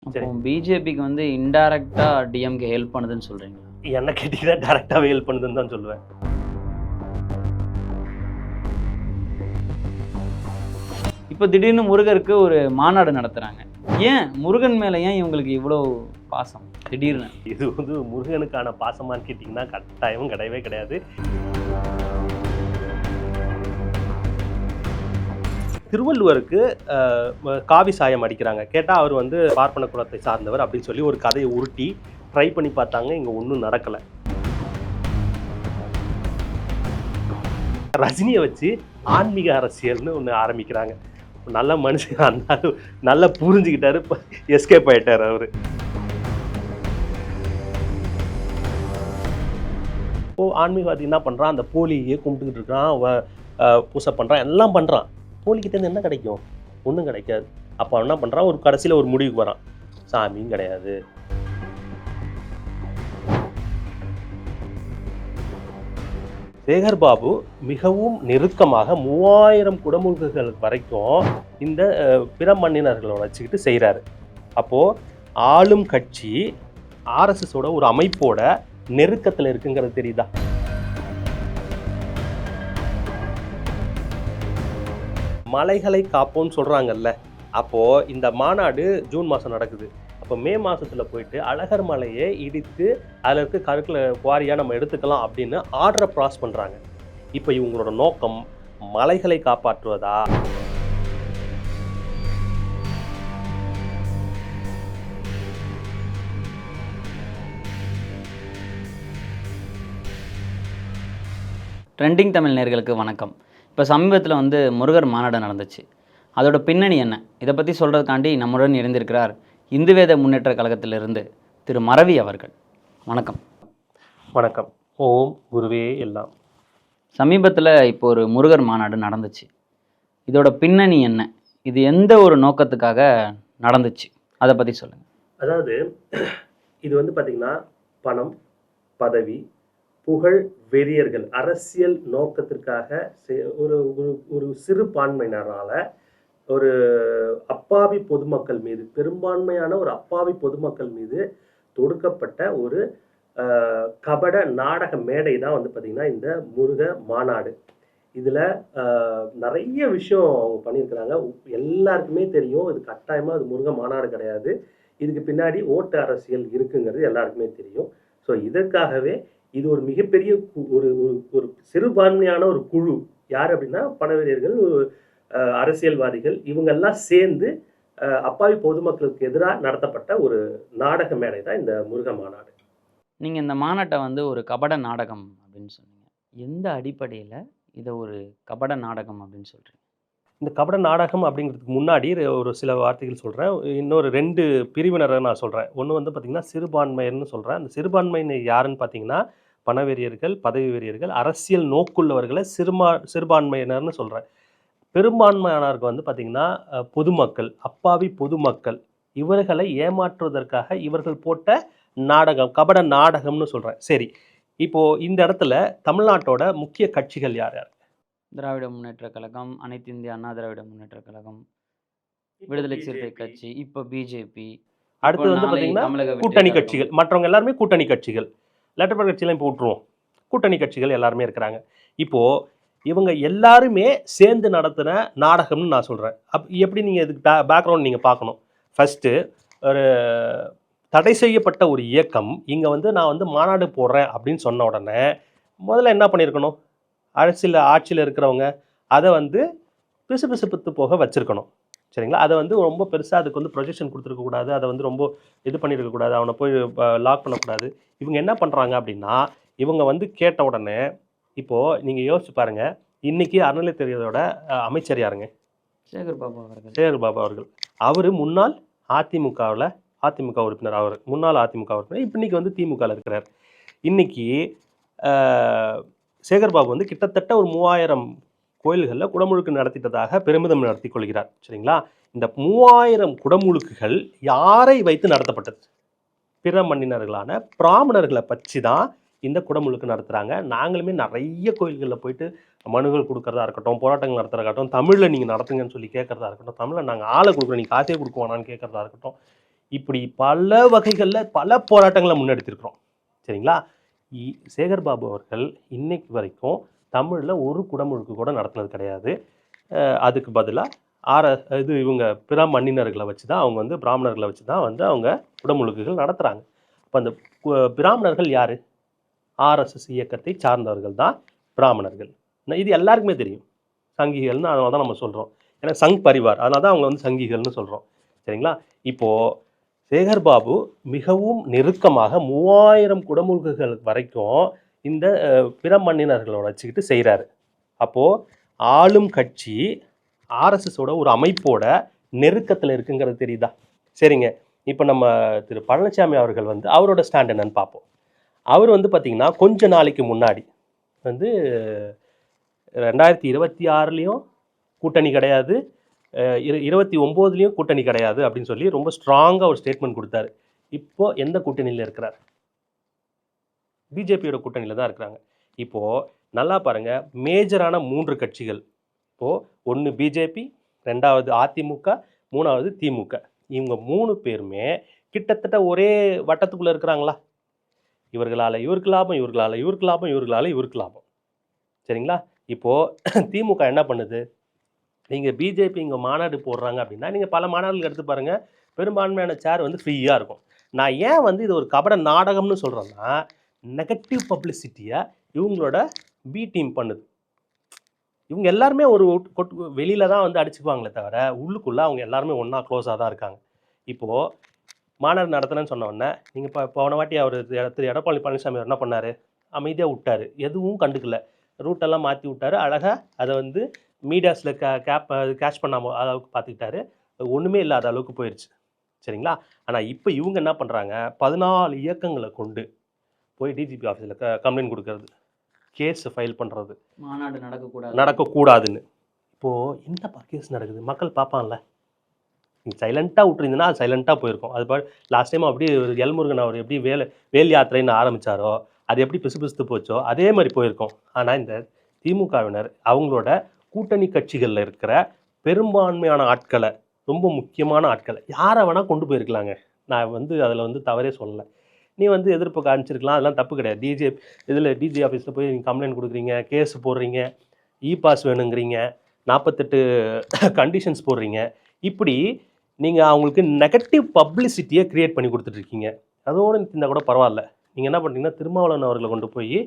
அப்போ சரி. பிஜேபிக்கு வந்து இன்டைரக்ட்டா டிஎம்கே ஹெல்ப் பண்ணுதுன்னு சொல்றீங்களா? என்ன கேட்டீங்கன்னா டைரக்டாவே ஹெல்ப் பண்ணுதுன்னு தான் சொல்லுவேன். இப்போ திடீர்னு முருகருக்கு ஒரு மாநாடு நடத்துறாங்க. ஏன் முருகன் மேல ஏன் இவங்களுக்கு இவ்வளோ பாசம் திடீர்னு? இது வந்து முருகனுக்கான பாசமான்னு கேட்டிங்கன்னா கட்டாயம் கிடையவே கிடையாது. திருவள்ளுவருக்கு காவி சாயம் அடிக்கிறாங்க. கேட்டால் அவர் வந்து பார்ப்பன குலத்தை சார்ந்தவர் அப்படின்னு சொல்லி ஒரு கதையை உருட்டி ட்ரை பண்ணி பார்த்தாங்க. இங்கே ஒன்றும் நடக்கலை. ரஜினியை வச்சு ஆன்மீக அரசியல்னு ஒன்று ஆரம்பிக்கிறாங்க. நல்ல மனுஷன் அந்த நல்லா புரிஞ்சுக்கிட்டாரு, எஸ்கேப் ஆயிட்டார் அவர். இப்போ ஆன்மீகவாதி என்ன பண்ணுறான், அந்த போலியே கும்பிட்டுக்கிட்டு இருக்கான், பூசை பண்ணுறான், எல்லாம் பண்ணுறான். போலிக்கிட்டேருந்து என்ன கிடைக்கும்? ஒன்றும் கிடைக்காது. அப்போ என்ன பண்ணுறான், ஒரு கடைசியில் ஒரு முடிவுக்கு வரான், சாமியும் கிடையாது. சேகர் பாபு மிகவும் நெருக்கமாக 3000 குடமுழுக்குகள் வரைக்கும் இந்த பிற மன்னினர்களை வச்சுக்கிட்டு செய்கிறாரு. அப்போது ஆளும் கட்சி ஆர்எஸ்எஸோட ஒரு அமைப்போட நெருக்கத்தில் இருக்குங்கிறது தெரியுதா? மலைகளை காப்போம்னு சொல்கிறாங்கல்ல, அப்போது இந்த மாநாடு ஜூன் மாதம் நடக்குது. அப்போ மே மாதத்தில் போயிட்டு அழகர் மலையை இடித்து அதில் இருக்க கருக்களை குவாரியாக நம்ம எடுத்துக்கலாம் அப்படின்னு ஆர்டரை ப்ராஸ் பண்ணுறாங்க. இப்போ இவங்களோட நோக்கம் மலைகளை காப்பாற்றுவதா? ட்ரெண்டிங் தமிழ் நேயர்களுக்கு வணக்கம். இப்போ சமீபத்தில் வந்து முருகர் மாநாடு நடந்துச்சு. அதோட பின்னணி என்ன? இதை பற்றி சொல்கிறதுக்காண்டி நம்முடன் இணைந்திருக்கிறார் இந்து வேத முன்னேற்ற கழகத்திலிருந்து திரு மரவி அவர்கள். வணக்கம். வணக்கம். ஓம் குருவே எல்லாம். சமீபத்தில் இப்போ ஒரு முருகர் மாநாடு நடந்துச்சு. இதோட பின்னணி என்ன? இது எந்த ஒரு நோக்கத்துக்காக நடந்துச்சு? அதை பற்றி சொல்லுங்கள். அதாவது இது வந்து பார்த்திங்கன்னா பணம், பதவி, புகழ் வெறியர்கள் அரசியல் நோக்கத்திற்காக ஒரு ஒரு சிறுபான்மையினரால் ஒரு அப்பாவி பொதுமக்கள் மீது, பெரும்பான்மையான ஒரு அப்பாவி பொதுமக்கள் மீது தொடுக்கப்பட்ட ஒரு கபட நாடக மேடை தான் வந்து பார்த்திங்கன்னா இந்த முருக மாநாடு. இதில் நிறைய விஷயம் அவங்க பண்ணியிருக்கிறாங்க. எல்லாருக்குமே தெரியும் இது கட்டாயமாக அது முருக மாநாடு கிடையாது, இதுக்கு பின்னாடி ஓட்டு அரசியல் இருக்குங்கிறது எல்லாருக்குமே தெரியும். ஸோ இதற்காகவே இது ஒரு மிகப்பெரிய ஒரு ஒரு சிறுபான்மையான ஒரு குழு, யார் அப்படின்னா பணவெறியர்கள், அரசியல்வாதிகள், இவங்கெல்லாம் சேர்ந்து அப்பாவி பொதுமக்களுக்கு எதிராக நடத்தப்பட்ட ஒரு நாடக மேடை தான் இந்த முருக மாநாடு. நீங்கள் இந்த மாநாட்டை வந்து ஒரு கபட நாடகம் அப்படின்னு சொன்னீங்க. எந்த அடிப்படையில் இதை ஒரு கபட நாடகம் அப்படின்னு சொல்கிறீங்க? இந்த கபட நாடகம் அப்படிங்கிறதுக்கு முன்னாடி ஒரு சில வார்த்தைகள் சொல்கிறேன். இன்னொரு 2 பிரிவினரை நான் சொல்கிறேன். ஒன்று வந்து பார்த்திங்கன்னா சிறுபான்மையர்னு சொல்கிறேன். அந்த சிறுபான்மையினர் யாருன்னு பார்த்தீங்கன்னா பணவெறியர்கள், பதவி வெறியர்கள், அரசியல் நோக்குள்ளவர்களை சிறுபான்மையினர்னு சொல்கிறேன். பெரும்பான்மையானவர்கள் வந்து பார்த்திங்கன்னா பொதுமக்கள், அப்பாவி பொதுமக்கள், இவர்களை ஏமாற்றுவதற்காக இவர்கள் போட்ட நாடகம், கபட நாடகம்னு சொல்கிறேன். சரி, இப்போது இந்த இடத்துல தமிழ்நாட்டோட முக்கிய கட்சிகள் யார் யார்? திராவிட முன்னேற்ற கழகம், அனைத்து இந்திய அண்ணா திராவிட முன்னேற்ற கழகம், விடுதலை சிறுத்தை கட்சி, இப்போ பிஜேபி, அடுத்து வந்து பார்த்தீங்கன்னா கூட்டணி கட்சிகள். மற்றவங்க எல்லாருமே கூட்டணி கட்சிகள். லெட்டர்பேட் கட்சியெல்லாம் இப்போ விட்டுருவோம். கூட்டணி கட்சிகள் எல்லாருமே இருக்கிறாங்க. இப்போது இவங்க எல்லாருமே சேர்ந்து நடத்தின நாடகம்னு நான் சொல்கிறேன். எப்படி நீங்கள் இதுக்கு பேக்ரவுண்ட் நீங்கள் பார்க்கணும். ஃபஸ்ட்டு ஒரு தடை செய்யப்பட்ட ஒரு இயக்கம் இங்கே வந்து நான் வந்து மாநாடு போடுறேன் அப்படின்னு சொன்ன உடனே முதல்ல என்ன பண்ணியிருக்கணும், ஆட்சியில் இருக்கிறவங்க அதை வந்து பிசுபிசுப்பு போக வச்சுருக்கணும். சரிங்களா? அதை வந்து ரொம்ப பெருசாக அதுக்கு வந்து ப்ரொஜெக்ஷன் கொடுத்துருக்கக்கூடாது, அதை வந்து ரொம்ப இது பண்ணியிருக்கக்கூடாது, அவனை போய் லாக் பண்ணக்கூடாது. இவங்க என்ன பண்ணுறாங்க அப்படின்னா, இவங்க வந்து கேட்ட உடனே, இப்போது நீங்கள் யோசிச்சு பாருங்கள், இன்றைக்கி அறநிலையத்துறையோட அமைச்சர் யாருங்க? சேகர் பாபு அவர்கள். சேகர் பாபு அவர்கள். அவர் முன்னாள் அதிமுக உறுப்பினர். அவர் முன்னாள் அதிமுக உறுப்பினர், இப்போ இன்றைக்கி வந்து திமுகவில் இருக்கிறார். இன்றைக்கி சேகர் பாபு வந்து கிட்டத்தட்ட ஒரு 3000 கோயில்களில் குடமுழுக்கு நடத்திட்டதாக பெருமிதம் நடத்தி கொள்கிறார். சரிங்களா? இந்த 3000 குடமுழுக்குகள் யாரை வைத்து நடத்தப்பட்டது? பிற மன்னினர்களான பிராமணர்களை பற்றி தான் இந்த குடமுழுக்கு நடத்துகிறாங்க. நாங்களுமே நிறைய கோயில்களில் போயிட்டு மனுகள் கொடுக்கறதா இருக்கட்டும், போராட்டங்கள் நடத்துறதா இருக்கட்டும், தமிழில் நீங்கள் நடத்துங்கன்னு சொல்லி கேட்குறதா இருக்கட்டும், தமிழில் நாங்கள் ஆளை கொடுக்குறோம், நீங்கள் காசே கொடுக்குவானான்னு கேட்குறதா இருக்கட்டும், இப்படி பல வகைகளில் பல போராட்டங்களை முன்னெடுத்திருக்கிறோம். சரிங்களா? சேகர் பாபு அவர்கள் இன்னைக்கு வரைக்கும் தமிழில் ஒரு குடமுழுக்கு கூட நடத்துனது கிடையாது. அதுக்கு பதிலாக இவங்க பிற மன்னினர்களை வச்சு தான் அவங்க வந்து பிராமணர்களை வச்சு தான் வந்து அவங்க குடமுழுக்குகள் நடத்துகிறாங்க. இப்போ அந்த பிராமணர்கள் யார்? ஆர்எஸ்எஸ் இயக்கத்தை சார்ந்தவர்கள் தான் பிராமணர்கள். இது எல்லாருக்குமே தெரியும். சங்கிகள்னு அதனால தான் நம்ம சொல்கிறோம். ஏன்னா சங் பரிவார், அதனால தான் அவங்க வந்து சங்கிகள்னு சொல்கிறோம். சரிங்களா? இப்போது சேகர் பாபு மிகவும் நெருக்கமாக 3000 குடமுழுக்குகள் வரைக்கும் இந்த பிற மன்னினர்களோட வச்சுக்கிட்டு செய்கிறாரு. அப்போது ஆளும் கட்சி ஆர்எஸ்எஸோட ஒரு அமைப்போட நெருக்கத்தில் இருக்குங்கிறது தெரியுதா? சரிங்க, இப்போ நம்ம திரு பழனிசாமி அவர்கள் வந்து அவரோட ஸ்டாண்ட் என்னன்னு பார்ப்போம். அவர் வந்து பார்த்திங்கன்னா கொஞ்ச நாளைக்கு முன்னாடி வந்து 2026லேயும் கூட்டணி கிடையாது, 29லேயும் கூட்டணி கிடையாது அப்படின்னு சொல்லி ரொம்ப ஸ்ட்ராங்காக ஒரு ஸ்டேட்மெண்ட் கொடுத்தாரு. இப்போ எந்த கூட்டணியில் இருக்கிறார்? பிஜேபியோட கூட்டணியில் தான் இருக்கிறாங்க. இப்போது நல்லா பாருங்கள், மேஜரான 3 கட்சிகள் இப்போது ஒன்று பிஜேபி, 2வது அதிமுக, 3வது திமுக. இவங்க 3 பேருமே கிட்டத்தட்ட ஒரே வட்டத்துக்குள்ளே இருக்கிறாங்களா? இவர்களால் இவருக்கு லாபம், இவர்களால் இவருக்கு லாபம், இவர்களால் இவருக்கு லாபம். சரிங்களா? இப்போது திமுக என்ன பண்ணுது? நீங்கள் பிஜேபி இங்கே மாநாடு போடுறாங்க அப்படின்னா நீங்கள் பல மாநாடுகள் எடுத்து பாருங்கள், பெரும்பான்மையான சேர் வந்து ஃப்ரீயாக இருக்கும். நான் ஏன் வந்து இது ஒரு கபட நாடகம்னு சொல்கிறேன்னா, நெகட்டிவ் பப்ளிசிட்டியை இவங்களோட பி டீம் பண்ணுது. இவங்க எல்லாருமே ஒரு வெளியில் தான் வந்து அடிச்சுக்குவாங்களே தவிர உள்ளுக்குள்ளே அவங்க எல்லாருமே ஒன்றா க்ளோஸாக தான் இருக்காங்க. இப்போது மாநாடு நடத்துனேன்னு சொன்ன உடனே நீங்கள் போன வாட்டி அவர் திரு எடப்பாடி பழனிசாமி என்ன பண்ணார்? அமைதியாக விட்டார், எதுவும் கண்டுக்கல, ரூட்டெல்லாம் மாற்றி விட்டார், அழகாக அதை வந்து மீடியாஸில் கேட்ச் பண்ணாமல் அளவுக்கு பார்த்துக்கிட்டாரு. ஒன்றுமே இல்லாத அளவுக்கு போயிடுச்சு. சரிங்களா? ஆனால் இப்போ இவங்க என்ன பண்ணுறாங்க? 14 இயக்கங்களை கொண்டு போய் டிஜிபி ஆஃபீஸில் கம்ப்ளைண்ட் கொடுக்கறது, கேஸ் ஃபைல் பண்ணுறது, மாநாடு நடக்கக்கூடாதுன்னு. இப்போது என்னப்பா கேஸ் நடக்குது? மக்கள் பார்ப்பான்ல. நீங்கள் சைலண்ட்டாக விட்டுருந்தீங்கன்னா அது சைலண்ட்டாக போயிருக்கும். அது லாஸ்ட் டைம் அப்படியே எல்முருகன் அவர் எப்படி வேல் யாத்திரைன்னு ஆரம்பித்தாரோ, அது எப்படி பிசுபிசுத்து போச்சோ அதே மாதிரி போயிருக்கும். ஆனால் இந்த திமுகவினர் அவங்களோட கூட்டணி கட்சிகளில் இருக்கிற பெரும்பான்மையான ஆட்களை, ரொம்ப முக்கியமான ஆட்களை யாரை வேணால் கொண்டு போயிருக்கலாங்க. நான் வந்து அதில் வந்து தவறே சொல்லலை. நீ வந்து எதிர்ப்பு காமிச்சிருக்கலாம், அதெல்லாம் தப்பு கிடையாது. டிஜி ஆஃபீஸில் போய் நீங்கள் கம்ப்ளைண்ட் கொடுக்குறீங்க, கேஸ் போடுறீங்க, பாஸ் வேணுங்கிறீங்க, 48 கண்டிஷன்ஸ் போடுறீங்க. இப்படி நீங்கள் அவங்களுக்கு நெகட்டிவ் பப்ளிசிட்டியை க்ரியேட் பண்ணி கொடுத்துட்ருக்கீங்க. அதோடு இருந்தால் கூட பரவாயில்ல. நீங்கள் என்ன பண்ணுறீங்கன்னா, திருமாவளவன் அவர்களை கொண்டு போய்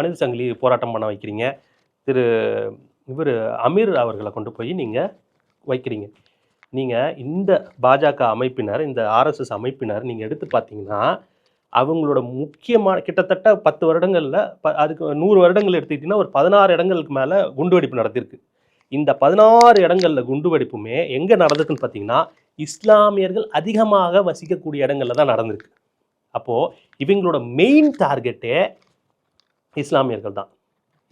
மனித சங்கிலி போராட்டம் பண்ண வைக்கிறீங்க. அமீர் அவர்களை கொண்டு போய் நீங்கள் வைக்கிறீங்க. நீங்கள் இந்த பாஜக அமைப்பினர், இந்த ஆர்எஸ்எஸ் அமைப்பினர் நீங்கள் எடுத்து பார்த்தீங்கன்னா, அவங்களோட முக்கியமான கிட்டத்தட்ட 10 வருடங்களில் அதுக்கு 100 வருடங்கள் எடுத்துக்கிட்டிங்கன்னா ஒரு 16 இடங்களுக்கு மேலே குண்டுவெடிப்பு நடத்திருக்கு. இந்த 16 இடங்களில் குண்டுவெடிப்புமே எங்கே நடந்திருக்குன்னு பார்த்தீங்கன்னா, இஸ்லாமியர்கள் அதிகமாக வசிக்கக்கூடிய இடங்களில் தான் நடந்திருக்கு. அப்போது இவங்களோட மெயின் டார்கெட்டே இஸ்லாமியர்கள் தான்.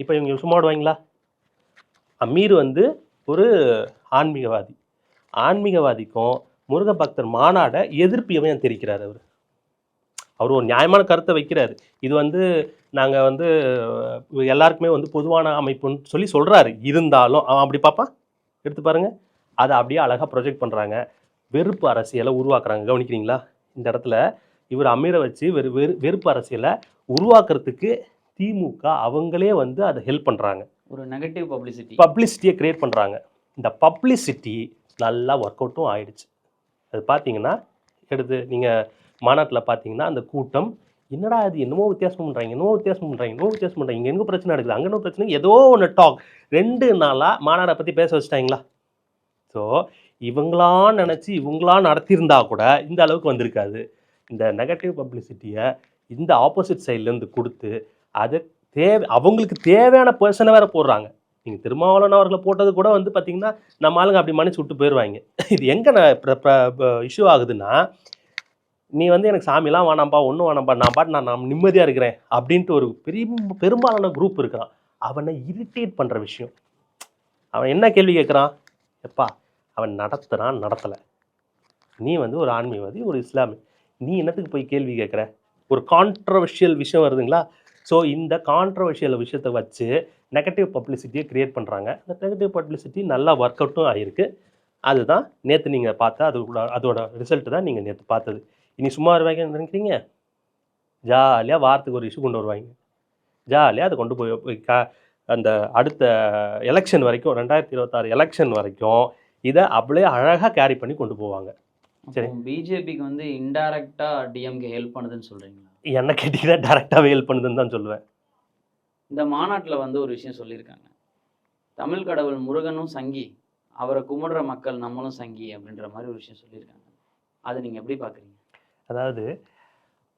இப்போ இவங்க சும்மா விடுவாங்களா? அமீர் வந்து ஒரு ஆன்மீகவாதி. ஆன்மீகவாதிக்கும் முருக பக்தர் மாநாட எதிர்ப்பு எவன் தெரிவிக்கிறார்? அவர் ஒரு நியாயமான கருத்தை வைக்கிறாரு. இது வந்து நாங்கள் வந்து எல்லாருக்குமே வந்து பொதுவான அமைப்புன்னு சொல்லி சொல்கிறாரு. இருந்தாலும் அவன் அப்படி பார்ப்பான். எடுத்து பாருங்கள், அதை அப்படியே அழகாக ப்ரொஜெக்ட் பண்ணுறாங்க. வெறுப்பு அரசியலை உருவாக்குறாங்க. கவனிக்கிறீங்களா? இந்த இடத்துல இவர் அமீரை வச்சு வெறுப்பு அரசியலை உருவாக்குறதுக்கு திமுக அவங்களே வந்து அதை ஹெல்ப் பண்ணுறாங்க. ஒரு நெகட்டிவ் பப்ளிசிட்டியை க்ரியேட் பண்ணுறாங்க. இந்த பப்ளிசிட்டி நல்லா ஒர்க் அவுட்டும் ஆயிடுச்சு. அது பார்த்தீங்கன்னா எடுத்து நீங்கள் மாநாட்டில் பார்த்தீங்கன்னா அந்த கூட்டம் என்னடா அது என்னமோ வித்தியாசம் பண்ணுறாங்க, என்னமோ வித்தியாசம் பண்ணுறாங்க, இங்கே எங்கே பிரச்சனை நடக்குது, அங்கே என்ன பிரச்சனை, ஏதோ ஒன்று டாக். 2 நாளாக மாநாடை பற்றி பேச வச்சுட்டாங்களா? ஸோ இவங்களாம் நினச்சி இவங்களாம் நடத்தியிருந்தா கூட இந்த அளவுக்கு வந்திருக்காது. இந்த நெகட்டிவ் பப்ளிசிட்டியை இந்த ஆப்போசிட் சைட்லேருந்து கொடுத்து அது அவங்களுக்கு தேவையான பர்சனை வேறு போடுறாங்க. நீங்கள் திருமாவளவன் அவர்களை போட்டது கூட வந்து பார்த்திங்கன்னா நம்ம ஆளுங்க அப்படி மன்னிச்சு விட்டு போயிடுவாங்க. இது எங்கே இஷ்யூ ஆகுதுன்னா, நீ வந்து எனக்கு சாமிலாம் வேணாம்ப்பா, ஒன்றும் வேணாம்ப்பா, நான் நிம்மதியாக இருக்கிறேன் அப்படின்ட்டு ஒரு பெரும்பாலான குரூப் இருக்கிறான். அவனை இரிட்டேட் பண்ணுற விஷயம். அவன் என்ன கேள்வி கேட்குறான்? எப்பா அவன் நடத்தலை, நீ வந்து ஒரு ஆன்மீகவாதி, ஒரு இஸ்லாமி, நீ என்னத்துக்கு போய் கேள்வி கேட்குற? ஒரு கான்ட்ரவர்ஷியல் விஷயம் வருதுங்களா? ஸோ இந்த கான்ட்ரவர்ஷியல் விஷயத்தை வச்சு நெகட்டிவ் பப்ளிசிட்டியை க்ரியேட் பண்ணுறாங்க. இந்த நெகட்டிவ் பப்ளிசிட்டி நல்லா ஒர்க் அவுட்டும் ஆகிருக்கு. அதுதான் நேற்று நீங்கள் பார்த்தா அதோட ரிசல்ட்டு தான் நீங்கள் நேற்று பார்த்தது. இனி சும்மா வருவாங்க நினைக்கிறீங்க? ஜாலியாக வாரத்துக்கு ஒரு இஷ்யூ கொண்டு வருவாங்க. ஜாலியாக அதை கொண்டு போய் அந்த அடுத்த எலெக்ஷன் வரைக்கும் 2026 எலெக்ஷன் வரைக்கும் இதை அப்படியே அழகாக கேரி பண்ணி கொண்டு போவாங்க. சரி, பிஜேபிக்கு வந்து இன்டைரக்டாக டிஎம்கே ஹெல்ப் பண்ணுதுன்னு சொல்கிறீங்களா? என்ன கேட்டிங்கன்னா டேரெக்டாகவே ஹெல்ப் பண்ணுதுன்னு தான் சொல்லுவேன். இந்த மாநாட்டில் வந்து ஒரு விஷயம் சொல்லியிருக்காங்க, தமிழ் கடவுள் முருகனும் சங்கி, அவரை கும்பிடுற மக்கள் நம்மளும் சங்கி அப்படின்ற மாதிரி ஒரு விஷயம் சொல்லியிருக்காங்க. அது நீங்கள் எப்படி பார்க்குறீங்க? அதாவது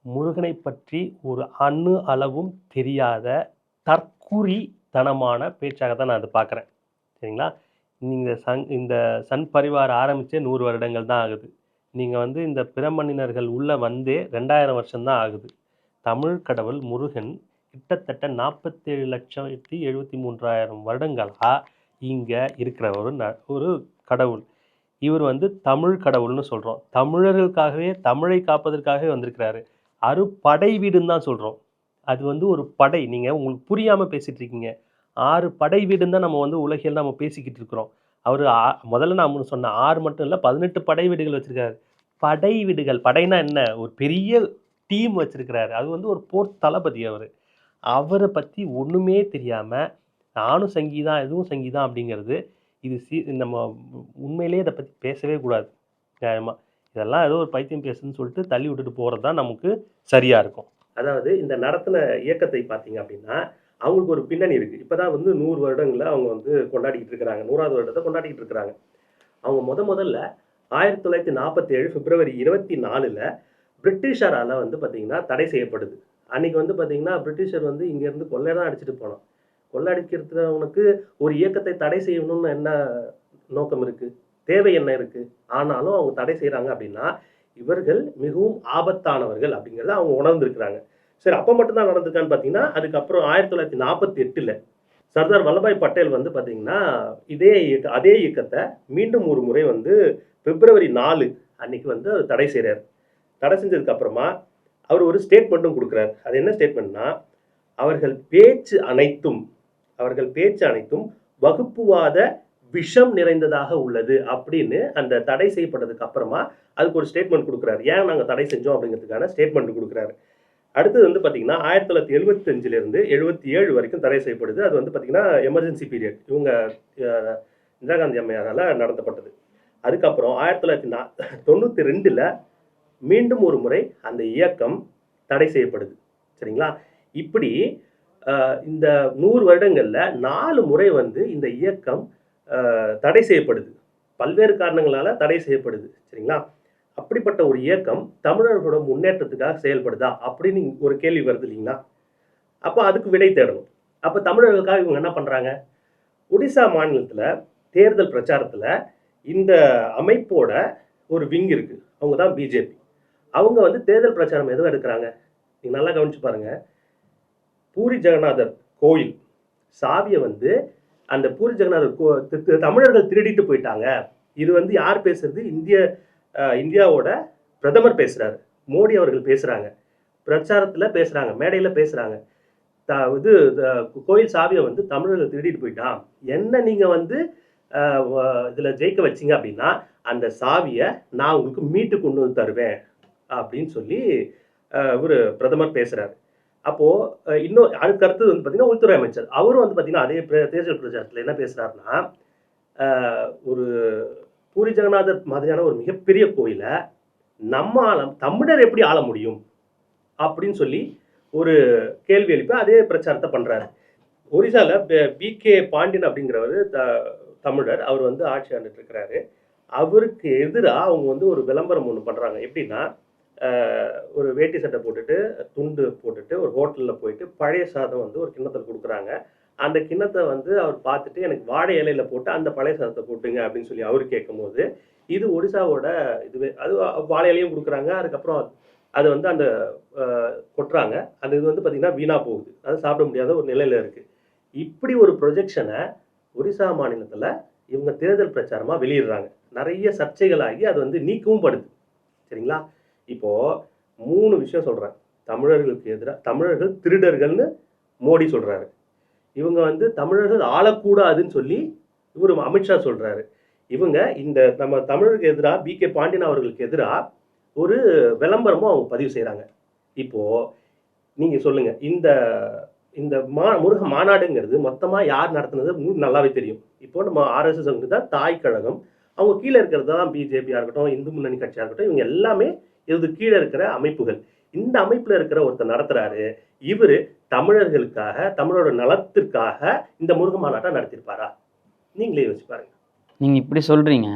முருகனை பற்றி ஒரு அணு அளவும் தெரியாத தற்குறித்தனமான பேச்சாக தான் நான் அதை பார்க்குறேன். சரிங்களா? நீங்கள் இந்த சன் பரிவார் ஆரம்பித்தே 100 வருடங்கள் தான் ஆகுது. நீங்கள் வந்து இந்த பிறமணினர்கள் உள்ளே வந்தே 2000 வருஷம்தான் ஆகுது. தமிழ் கடவுள் முருகன் கிட்டத்தட்ட 47,73,000 வருடங்களாக இங்கே இருக்கிற ஒரு கடவுள். இவர் வந்து தமிழ் கடவுள்னு சொல்கிறோம். தமிழர்களுக்காகவே, தமிழை காப்பதற்காகவே வந்திருக்கிறாரு. அறுபடை வீடுன்னு தான் சொல்கிறோம். அது வந்து ஒரு படை. நீங்கள் உங்களுக்கு புரியாமல் பேசிகிட்டு இருக்கீங்க. 6 படை வீடுன்னு தான் நம்ம வந்து உலகில் நம்ம பேசிக்கிட்டு இருக்கிறோம். அவர் முதல்ல நான் சொன்ன 6 மட்டும் இல்லை, 18 படை வீடுகள் வச்சுருக்காரு. படை வீடுகள், படைனா என்ன? ஒரு பெரிய டீம் வச்சுருக்கிறாரு. அது வந்து ஒரு போர் தளபதி அவர். அவரை பற்றி ஒன்றுமே தெரியாமல் நானும் சங்கீதான், இதுவும் சங்கீதான் அப்படிங்கிறது, இது நம்ம உண்மையிலேயே இதை பற்றி பேசவே கூடாது. நியாயமாக இதெல்லாம் ஏதோ ஒரு பைத்தியம் பேசுன்னு சொல்லிட்டு தள்ளி விட்டுட்டு போகிறது தான் நமக்கு சரியாக இருக்கும். அதாவது இந்த நடத்தின இயக்கத்தை பார்த்தீங்க அப்படின்னா அவங்களுக்கு ஒரு பின்னணி இருக்குது. இப்போ தான் வந்து 100 வருடங்களில் அவங்க வந்து கொண்டாடிக்கிட்டு இருக்கிறாங்க. 100வது வருடத்தை கொண்டாடிக்கிட்டு இருக்கிறாங்க. அவங்க முதல்ல 1947 பிப்ரவரி 24 பிரிட்டிஷரால் வந்து பார்த்திங்கன்னா தடை செய்யப்படுது. அன்றைக்கி வந்து பார்த்திங்கன்னா பிரிட்டிஷர் வந்து இங்கேருந்து கொள்ளை தான் அடிச்சுட்டு போனோம். கொள்ளை அடிக்கிறவனுக்கு ஒரு இயக்கத்தை தடை செய்யணும்னு என்ன நோக்கம் இருக்குது? தேவை என்ன இருக்குது? ஆனாலும் அவங்க தடை செய்கிறாங்க அப்படின்னா இவர்கள் மிகவும் ஆபத்தானவர்கள் அப்படிங்கிறத அவங்க உணர்ந்துருக்கிறாங்க. சரி, அப்போ மட்டும்தான் நடந்திருக்கான்னு பார்த்தீங்கன்னா அதுக்கப்புறம் 1948 சர்தார் வல்லபாய் பட்டேல் வந்து பார்த்தீங்கன்னா அதே இயக்கத்தை மீண்டும் ஒரு முறை வந்து பிப்ரவரி 4 அன்னைக்கு வந்து அவர் தடை செய்கிறார். தடை செஞ்சதுக்கு அப்புறமா அவர் ஒரு ஸ்டேட்மெண்ட்டும் கொடுக்குறார். அது என்ன ஸ்டேட்மெண்ட்னா, அவர்கள் பேச்சு அனைத்தும் வகுப்புவாத விஷம் நிறைந்ததாக உள்ளது அப்படின்னு அந்த தடை செய்யப்பட்டதுக்கு அப்புறமா அதுக்கு ஒரு ஸ்டேட்மெண்ட் கொடுக்குறாரு. ஏன் நாங்கள் தடை செஞ்சோம் அப்படிங்கிறதுக்கான ஸ்டேட்மெண்ட் கொடுக்குறாரு. அடுத்தது வந்து பார்த்தீங்கன்னா 1975 77 வரைக்கும் தடை செய்யப்படுது. அது வந்து பார்த்தீங்கன்னா எமர்ஜென்சி பீரியட், இவங்க இந்திரா காந்தி அம்மையாரால் நடத்தப்பட்டது. அதுக்கப்புறம் 1992 மீண்டும் ஒரு முறை அந்த இயக்கம் தடை செய்யப்படுது. சரிங்களா? இப்படி இந்த 100 வருடங்களில் 4 முறை வந்து இந்த இயக்கம் தடை செய்யப்படுது. பல்வேறு காரணங்களால் தடை செய்யப்படுது. சரிங்களா? அப்படிப்பட்ட ஒரு இயக்கம் தமிழர்களோட முன்னேற்றத்துக்காக செயல்படுதா அப்படின்னு ஒரு கேள்வி வருது இல்லைங்களா? அப்போ அதுக்கு விடை தேடணும். அப்போ தமிழர்களுக்காக இவங்க என்ன பண்ணுறாங்க? ஒடிசா மாநிலத்தில் தேர்தல் பிரச்சாரத்தில் இந்த அமைப்போட ஒரு விங் இருக்குது. அவங்க தான் பிஜேபி. அவங்க வந்து தேர்தல் பிரச்சாரம் எதுவும் எடுக்கிறாங்க? நீங்கள் நல்லா கவனிச்சு பாருங்கள். பூரி ஜெகநாதர் கோயில் சாவியை வந்து அந்த பூரி ஜெகநாதர் தமிழர்கள் திருடிட்டு போயிட்டாங்க. இது வந்து யார் பேசுறது? இந்தியாவோட பிரதமர் பேசுகிறாரு, மோடி அவர்கள் பேசுகிறாங்க, பிரச்சாரத்தில் பேசுகிறாங்க, மேடையில் பேசுகிறாங்க. கோயில் சாவியை வந்து தமிழர்கள் திருடிட்டு போயிட்டான், என்ன நீங்கள் வந்து இதில் ஜெயிக்க வச்சிங்க அப்படின்னா அந்த சாவியை நான் உங்களுக்கு மீட்டு கொண்டு வந்து தருவேன் அப்படின்னு சொல்லி ஒரு பிரதமர் பேசுகிறாரு. அப்போது இன்னும் அதுக்கு அடுத்தது வந்து பார்த்திங்கன்னா உள்துறை அமைச்சர் அவரும் வந்து பார்த்திங்கன்னா அதே தேர்தல் பிரச்சாரத்தில் என்ன பேசுகிறாருன்னா, ஒரு பூரி ஜெகநாதர் மாதிரியான ஒரு மிகப்பெரிய கோயிலை தமிழர் எப்படி ஆள முடியும் அப்படின்னு சொல்லி ஒரு கேள்வி எழுப்பி அதே பிரச்சாரத்தை பண்ணுறாரு. ஒரிசாவில் BK பாண்டியன் அப்படிங்கிறவர் தமிழர், அவர் வந்து ஆட்சி ஆண்டுட்டு இருக்கிறாரு. அவருக்கு எதிராக அவங்க வந்து ஒரு விளம்பரம் ஒன்று பண்ணுறாங்க. எப்படின்னா, ஒரு வேட்டி சட்டை போட்டுட்டு துண்டு போட்டுட்டு ஒரு ஹோட்டலில் போயிட்டு பழைய சாதம் வந்து ஒரு கிண்ணத்தில் கொடுக்குறாங்க. அந்த கிண்ணத்தை வந்து அவர் பார்த்துட்டு எனக்கு வாழை இலையில் போட்டு அந்த பழைய சாதத்தை போட்டுங்க அப்படின்னு சொல்லி அவர் கேட்கும்போது, இது ஒடிசாவோட இதுவே, அது வாழை இலையும் கொடுக்குறாங்க. அதுக்கப்புறம் அது வந்து அந்த கொட்டுறாங்க. அந்த இது வந்து பார்த்திங்கன்னா வீணாக போகுது, அது சாப்பிட முடியாத ஒரு நிலையில் இருக்குது. இப்படி ஒரு ப்ரொஜெக்ஷனை ஒரிசா மாநிலத்தில் இவங்க தேர்தல் பிரச்சாரமாக வெளியிடுறாங்க. நிறைய சர்ச்சைகளாகி அது வந்து நீக்கவும் படுது. சரிங்களா? இப்போது 3 விஷயம் சொல்கிறேன். தமிழர்களுக்கு எதிராக தமிழர்கள் திருடர்கள்னு மோடி சொல்கிறாரு. இவங்க வந்து தமிழர்கள் ஆளக்கூடாதுன்னு சொல்லி இவர் அமித்ஷா சொல்கிறாரு. இவங்க இந்த நம்ம தமிழருக்கு எதிராக B.K. பாண்டியன் அவர்களுக்கு எதிராக ஒரு விளம்பரமும் அவங்க பதிவு செய்கிறாங்க. இப்போ நீங்க சொல்லுங்க, இந்த இந்த முருக மாநாடுங்கிறது மொத்தமா யார் நடத்துனது உங்களுக்கு நல்லாவே தெரியும். இப்போ நம்ம RSS தான் தாய் கழகம். அவங்க கீழ இருக்கிறது தான் பிஜேபியா இருக்கட்டும், இந்து முன்னணி கட்சியா இருக்கட்டும், இவங்க எல்லாமே இது கீழ இருக்கிற அமைப்புகள். இந்த அமைப்புல இருக்கிற ஒருத்தர் நடத்துறாரு. இவரு தமிழர்களுக்காக, தமிழோட நலத்திற்காக இந்த முருக மாநாட்டை நடத்தியிருப்பாரா? நீங்களே யோசிச்சு பாருங்க. நீங்கள் இப்படி சொல்கிறீங்க.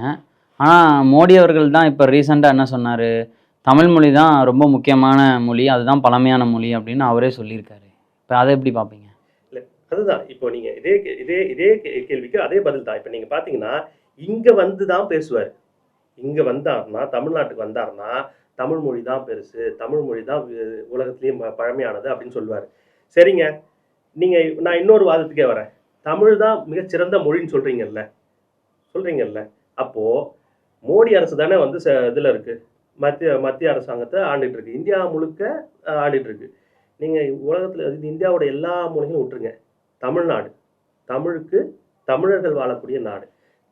ஆனால் மோடி அவர்கள் தான் இப்போ ரீசெண்டாக என்ன சொன்னார், தமிழ் மொழி தான் ரொம்ப முக்கியமான மொழி, அதுதான் பழமையான மொழி அப்படின்னு அவரே சொல்லியிருக்காரு. இப்போ அதை எப்படி பார்ப்பீங்க? இல்ல, அதுதான். இப்போ நீங்க இதே கேள்விக்கு அதே பதில் தான். இப்போ நீங்க பாத்தீங்கன்னா, இங்க வந்து தான் பேசுவாரு. இங்க வந்தாருன்னா, தமிழ்நாட்டுக்கு வந்தாருன்னா, தமிழ் மொழி தான் பெருசு, தமிழ் மொழி தான் உலகத்திலேயே பழமையானது அப்படின்னு சொல்லுவாரு. சரிங்க, நீங்க நான் இன்னொரு வாதத்துக்கே வரேன். தமிழ் தான் மிகச்சிறந்த மொழின்னு சொல்றீங்கல்ல. அப்போ மோடி அரசு தானே வந்து இதுல இருக்கு. மத்திய அரசாங்கத்தை ஆண்டுட்டு இருக்கு. இந்தியா முழுக்க ஆண்டுட்டு இருக்கு. நீங்க உலகத்துல இந்தியாவோட எல்லா மொழிகளும் விட்டுருங்க. தமிழ்நாடு, தமிழுக்கு தமிழர்கள் வாழக்கூடிய நாடு.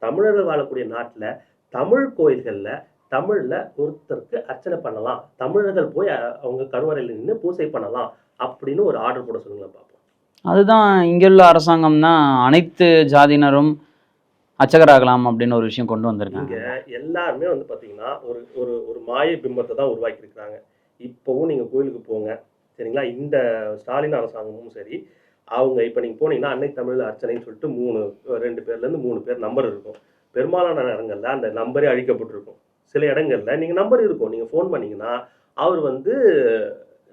தமிழர்கள் வாழக்கூடிய நாட்டுல தமிழ் கோயில்கள்ல தமிழ்ல ஒருத்தருக்கு அர்ச்சனை பண்ணலாம். தமிழர்கள் போய் அவங்க கருவறையில் நின்று பூசை பண்ணலாம் அப்படின்னு ஒரு ஆர்டர் போட சொல்லுங்களேன் பார்ப்போம். அதுதான் இங்குள்ள அரசாங்கம் தான் அனைத்து ஜாதியினரும் அர்ச்சகராகலாம் அப்படின்னு ஒரு விஷயம் கொண்டு வந்திருக்காங்க. இங்க எல்லாருமே வந்து பாத்தீங்கன்னா ஒரு ஒரு ஒரு மாய பிம்பத்தை தான் உருவாக்கி இருக்கிறாங்க. இப்பவும் நீங்க கோயிலுக்கு போங்க, சரிங்களா? இந்த ஸ்டாலின் அரசாங்கமும் சரி, அவங்க இப்போ நீங்கள் போனீங்கன்னா அன்னை தமிழ் அர்ச்சனைன்னு சொல்லிட்டு 2 பேர்லேருந்து 3 பேர் நம்பர் இருக்கும். பெரும்பாலான இடங்கள்ல அந்த நம்பரே அழிக்கப்பட்டிருக்கும். சில இடங்கள்ல நீங்கள் நம்பர் இருக்கும், நீங்கள் ஃபோன் பண்ணீங்கன்னா அவர் வந்து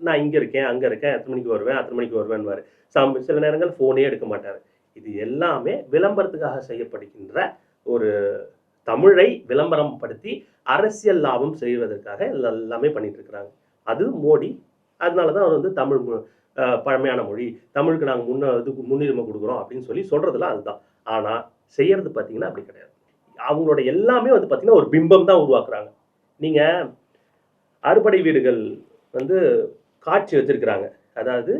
நான் இங்கே இருக்கேன், அங்கே இருக்கேன், எத்தனை மணிக்கு வருவேன், அத்தனை மணிக்கு வருவேன்வார். சில நேரங்கள் ஃபோனே எடுக்க மாட்டார். இது எல்லாமே விளம்பரத்துக்காக செய்யப்படுகின்ற ஒரு தமிழை விளம்பரம் படுத்தி அரசியல் லாபம் செய்வதற்காக எல்லாமே பண்ணிட்டு இருக்கிறாங்க. அது மோடி. அதனால தான் அவர் வந்து தமிழ் பழமையான மொழி, தமிழுக்கு நாங்கள் முன்னுரிமை கொடுக்குறோம் அப்படின்னு சொல்லி சொல்றதுலாம் அதுதான். ஆனால் செய்யறது பார்த்தீங்கன்னா அப்படி கிடையாது. அவங்களோட எல்லாமே வந்து பார்த்தீங்கன்னா ஒரு பிம்பம் தான் உருவாக்குறாங்க. நீங்கள் அறுபடை வீடுகள் வந்து காட்சி வச்சிருக்கிறாங்க, அதாவது